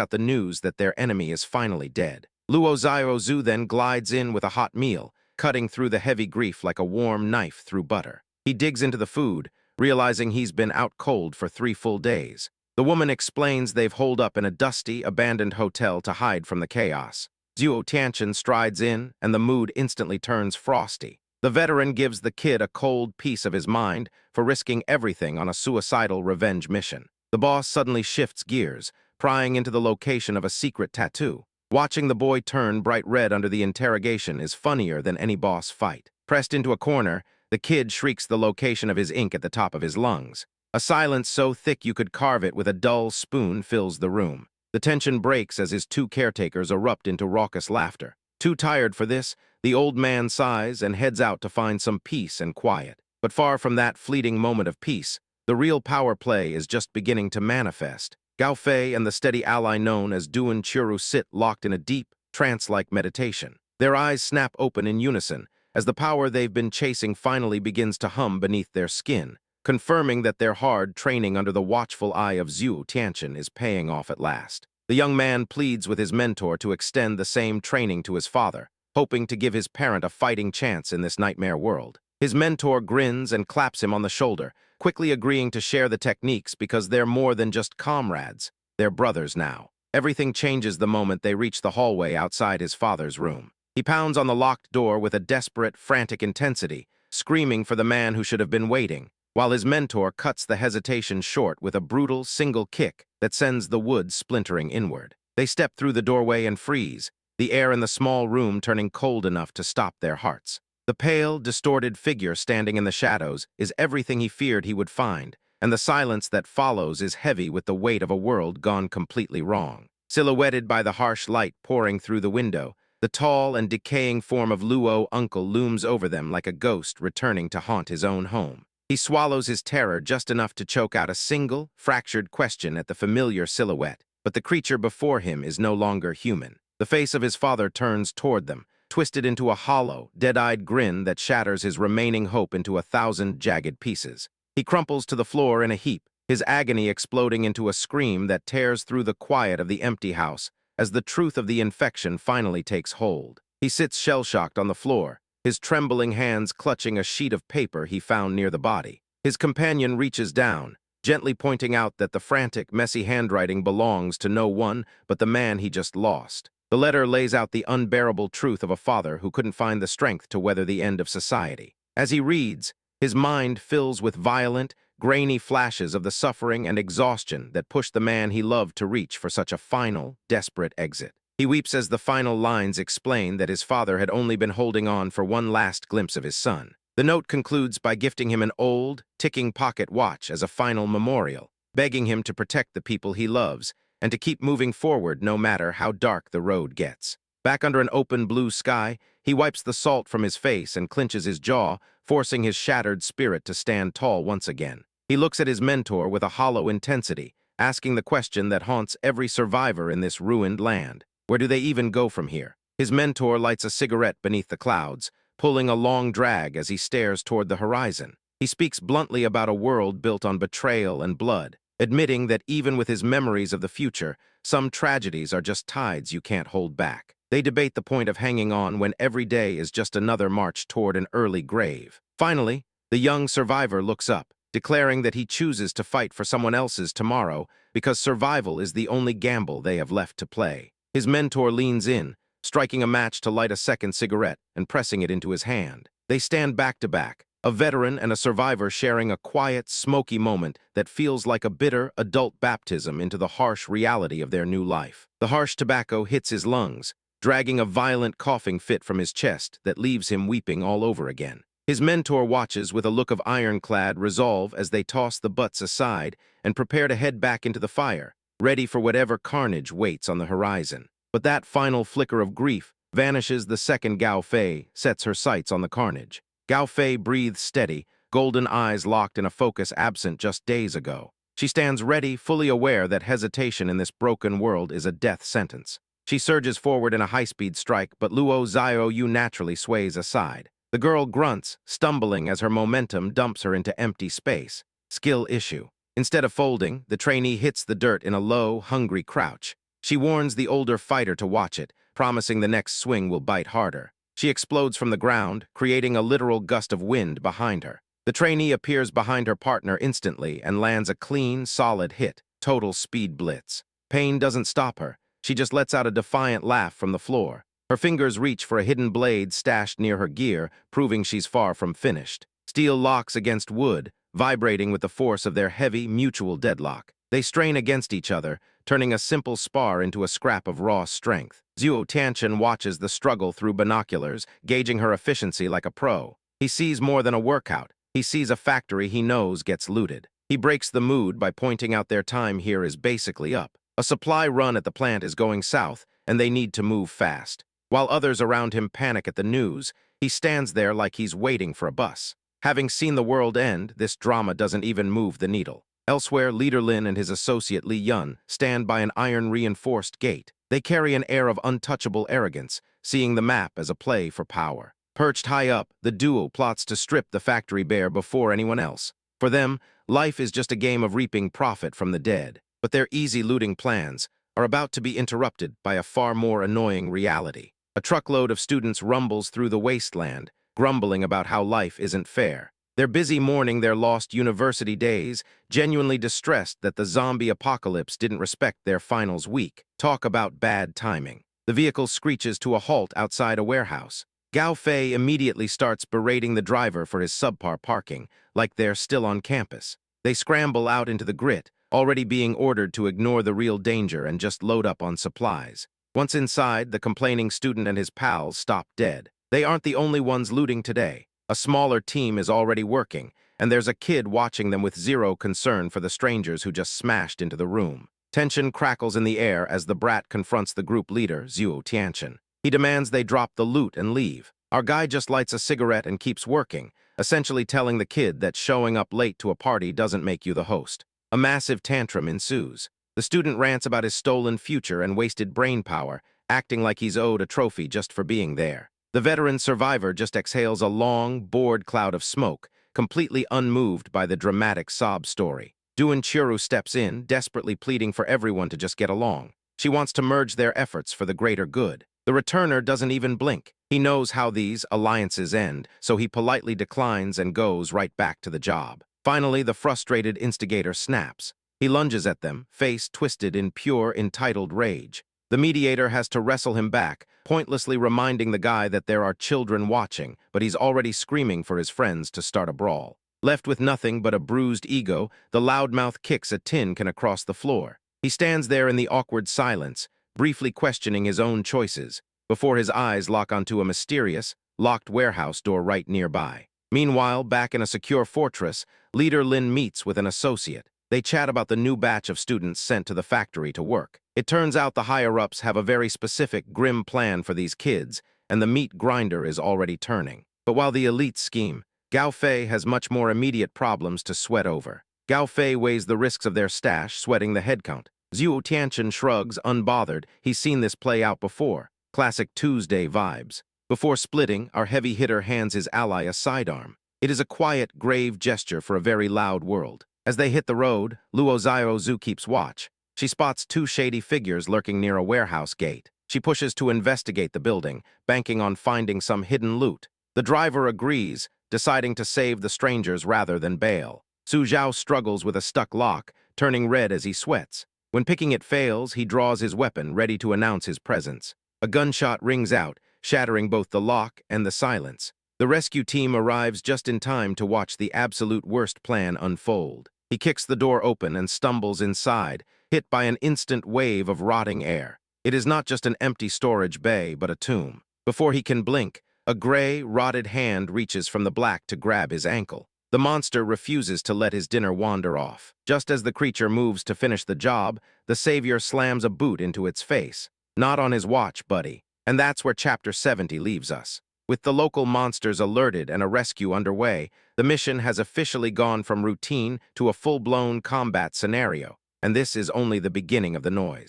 out the news that their enemy is finally dead. Luo Ziozu then glides in with a hot meal, cutting through the heavy grief like a warm knife through butter. He digs into the food, realizing he's been out cold for 3 full days. The woman explains they've holed up in a dusty, abandoned hotel to hide from the chaos. Zhuo Tianchen strides in, and the mood instantly turns frosty. The veteran gives the kid a cold piece of his mind for risking everything on a suicidal revenge mission. The boss suddenly shifts gears, prying into the location of a secret tattoo. Watching the boy turn bright red under the interrogation is funnier than any boss fight. Pressed into a corner, the kid shrieks the location of his ink at the top of his lungs. A silence so thick you could carve it with a dull spoon fills the room. The tension breaks as his 2 caretakers erupt into raucous laughter. Too tired for this, the old man sighs and heads out to find some peace and quiet. But far from that fleeting moment of peace, the real power play is just beginning to manifest. Gao Fei and the steady ally known as Duan Churu sit locked in a deep, trance-like meditation. Their eyes snap open in unison as the power they've been chasing finally begins to hum beneath their skin, confirming that their hard training under the watchful eye of Zhuo Tianchen is paying off at last. The young man pleads with his mentor to extend the same training to his father, hoping to give his parent a fighting chance in this nightmare world. His mentor grins and claps him on the shoulder, quickly agreeing to share the techniques because they're more than just comrades. They're brothers now. Everything changes the moment they reach the hallway outside his father's room. He pounds on the locked door with a desperate, frantic intensity, screaming for the man who should have been waiting, while his mentor cuts the hesitation short with a brutal single kick that sends the wood splintering inward. They step through the doorway and freeze, the air in the small room turning cold enough to stop their hearts. The pale, distorted figure standing in the shadows is everything he feared he would find, and the silence that follows is heavy with the weight of a world gone completely wrong. Silhouetted by the harsh light pouring through the window, the tall and decaying form of Luo uncle looms over them like a ghost returning to haunt his own home. He swallows his terror just enough to choke out a single, fractured question at the familiar silhouette, but the creature before him is no longer human. The face of his father turns toward them, twisted into a hollow, dead-eyed grin that shatters his remaining hope into 1,000 jagged pieces. He crumples to the floor in a heap, his agony exploding into a scream that tears through the quiet of the empty house as the truth of the infection finally takes hold. He sits shell-shocked on the floor, his trembling hands clutching a sheet of paper he found near the body. His companion reaches down, gently pointing out that the frantic, messy handwriting belongs to no one but the man he just lost. The letter lays out the unbearable truth of a father who couldn't find the strength to weather the end of society. As he reads, his mind fills with violent, grainy flashes of the suffering and exhaustion that pushed the man he loved to reach for such a final, desperate exit. He weeps as the final lines explain that his father had only been holding on for one last glimpse of his son. The note concludes by gifting him an old, ticking pocket watch as a final memorial, begging him to protect the people he loves and to keep moving forward no matter how dark the road gets. Back under an open blue sky, he wipes the salt from his face and clenches his jaw, forcing his shattered spirit to stand tall once again. He looks at his mentor with a hollow intensity, asking the question that haunts every survivor in this ruined land. Where do they even go from here? His mentor lights a cigarette beneath the clouds, pulling a long drag as he stares toward the horizon. He speaks bluntly about a world built on betrayal and blood, admitting that even with his memories of the future, some tragedies are just tides you can't hold back. They debate the point of hanging on when every day is just another march toward an early grave. Finally, the young survivor looks up, declaring that he chooses to fight for someone else's tomorrow because survival is the only gamble they have left to play. His mentor leans in, striking a match to light a second cigarette and pressing it into his hand. They stand back to back, a veteran and a survivor sharing a quiet, smoky moment that feels like a bitter, adult baptism into the harsh reality of their new life. The harsh tobacco hits his lungs, dragging a violent coughing fit from his chest that leaves him weeping all over again. His mentor watches with a look of ironclad resolve as they toss the butts aside and prepare to head back into the fire, ready for whatever carnage waits on the horizon. But that final flicker of grief vanishes the second Gao Fei sets her sights on the carnage. Gao Fei breathes steady, golden eyes locked in a focus absent just days ago. She stands ready, fully aware that hesitation in this broken world is a death sentence. She surges forward in a high-speed strike, but Luo Xiaoyu naturally sways aside. The girl grunts, stumbling as her momentum dumps her into empty space. Skill issue. Instead of folding, the trainee hits the dirt in a low, hungry crouch. She warns the older fighter to watch it, promising the next swing will bite harder. She explodes from the ground, creating a literal gust of wind behind her. The trainee appears behind her partner instantly and lands a clean, solid hit, total speed blitz. Pain doesn't stop her. She just lets out a defiant laugh from the floor. Her fingers reach for a hidden blade stashed near her gear, proving she's far from finished. Steel locks against wood, vibrating with the force of their heavy, mutual deadlock. They strain against each other, turning a simple spar into a scrap of raw strength. Zhuo Tianchen watches the struggle through binoculars, gauging her efficiency like a pro. He sees more than a workout. He sees a factory he knows gets looted. He breaks the mood by pointing out their time here is basically up. A supply run at the plant is going south, and they need to move fast. While others around him panic at the news, he stands there like he's waiting for a bus. Having seen the world end, this drama doesn't even move the needle. Elsewhere, Leader Lin and his associate Li Yun stand by an iron-reinforced gate. They carry an air of untouchable arrogance, seeing the map as a play for power. Perched high up, the duo plots to strip the factory bare before anyone else. For them, life is just a game of reaping profit from the dead. But their easy looting plans are about to be interrupted by a far more annoying reality. A truckload of students rumbles through the wasteland, grumbling about how life isn't fair. They're busy mourning their lost university days, genuinely distressed that the zombie apocalypse didn't respect their finals week. Talk about bad timing. The vehicle screeches to a halt outside a warehouse. Gao Fei immediately starts berating the driver for his subpar parking, like they're still on campus. They scramble out into the grit, already being ordered to ignore the real danger and just load up on supplies. Once inside, the complaining student and his pals stop dead. They aren't the only ones looting today. A smaller team is already working, and there's a kid watching them with zero concern for the strangers who just smashed into the room. Tension crackles in the air as the brat confronts the group leader, Zhuo Tianchen. He demands they drop the loot and leave. Our guy just lights a cigarette and keeps working, essentially telling the kid that showing up late to a party doesn't make you the host. A massive tantrum ensues. The student rants about his stolen future and wasted brain power, acting like he's owed a trophy just for being there. The veteran survivor just exhales a long, bored cloud of smoke, completely unmoved by the dramatic sob story. Duan Churu steps in, desperately pleading for everyone to just get along. She wants to merge their efforts for the greater good. The returner doesn't even blink. He knows how these alliances end, so he politely declines and goes right back to the job. Finally, the frustrated instigator snaps. He lunges at them, face twisted in pure, entitled rage. The mediator has to wrestle him back, pointlessly reminding the guy that there are children watching, but he's already screaming for his friends to start a brawl. Left with nothing but a bruised ego, the loudmouth kicks a tin can across the floor. He stands there in the awkward silence, briefly questioning his own choices, before his eyes lock onto a mysterious, locked warehouse door right nearby. Meanwhile, back in a secure fortress, Leader Lin meets with an associate. They chat about the new batch of students sent to the factory to work. It turns out the higher-ups have a very specific, grim plan for these kids, and the meat grinder is already turning. But while the elites scheme, Gao Fei has much more immediate problems to sweat over. Gao Fei weighs the risks of their stash, sweating the headcount. Zhuo Tianchen shrugs, unbothered. He's seen this play out before. Classic Tuesday vibes. Before splitting, our heavy hitter hands his ally a sidearm. It is a quiet, grave gesture for a very loud world. As they hit the road, Luo Xiaozu keeps watch. She spots two shady figures lurking near a warehouse gate. She pushes to investigate the building, banking on finding some hidden loot. The driver agrees, deciding to save the strangers rather than bail. Su Zhao struggles with a stuck lock, turning red as he sweats. When picking it fails, he draws his weapon, ready to announce his presence. A gunshot rings out, shattering both the lock and the silence. The rescue team arrives just in time to watch the absolute worst plan unfold. He kicks the door open and stumbles inside, hit by an instant wave of rotting air. It is not just an empty storage bay, but a tomb. Before he can blink, a gray, rotted hand reaches from the black to grab his ankle. The monster refuses to let his dinner wander off. Just as the creature moves to finish the job, the savior slams a boot into its face. Not on his watch, buddy. And that's where Chapter 70 leaves us. With the local monsters alerted and a rescue underway, the mission has officially gone from routine to a full-blown combat scenario, and this is only the beginning of the noise.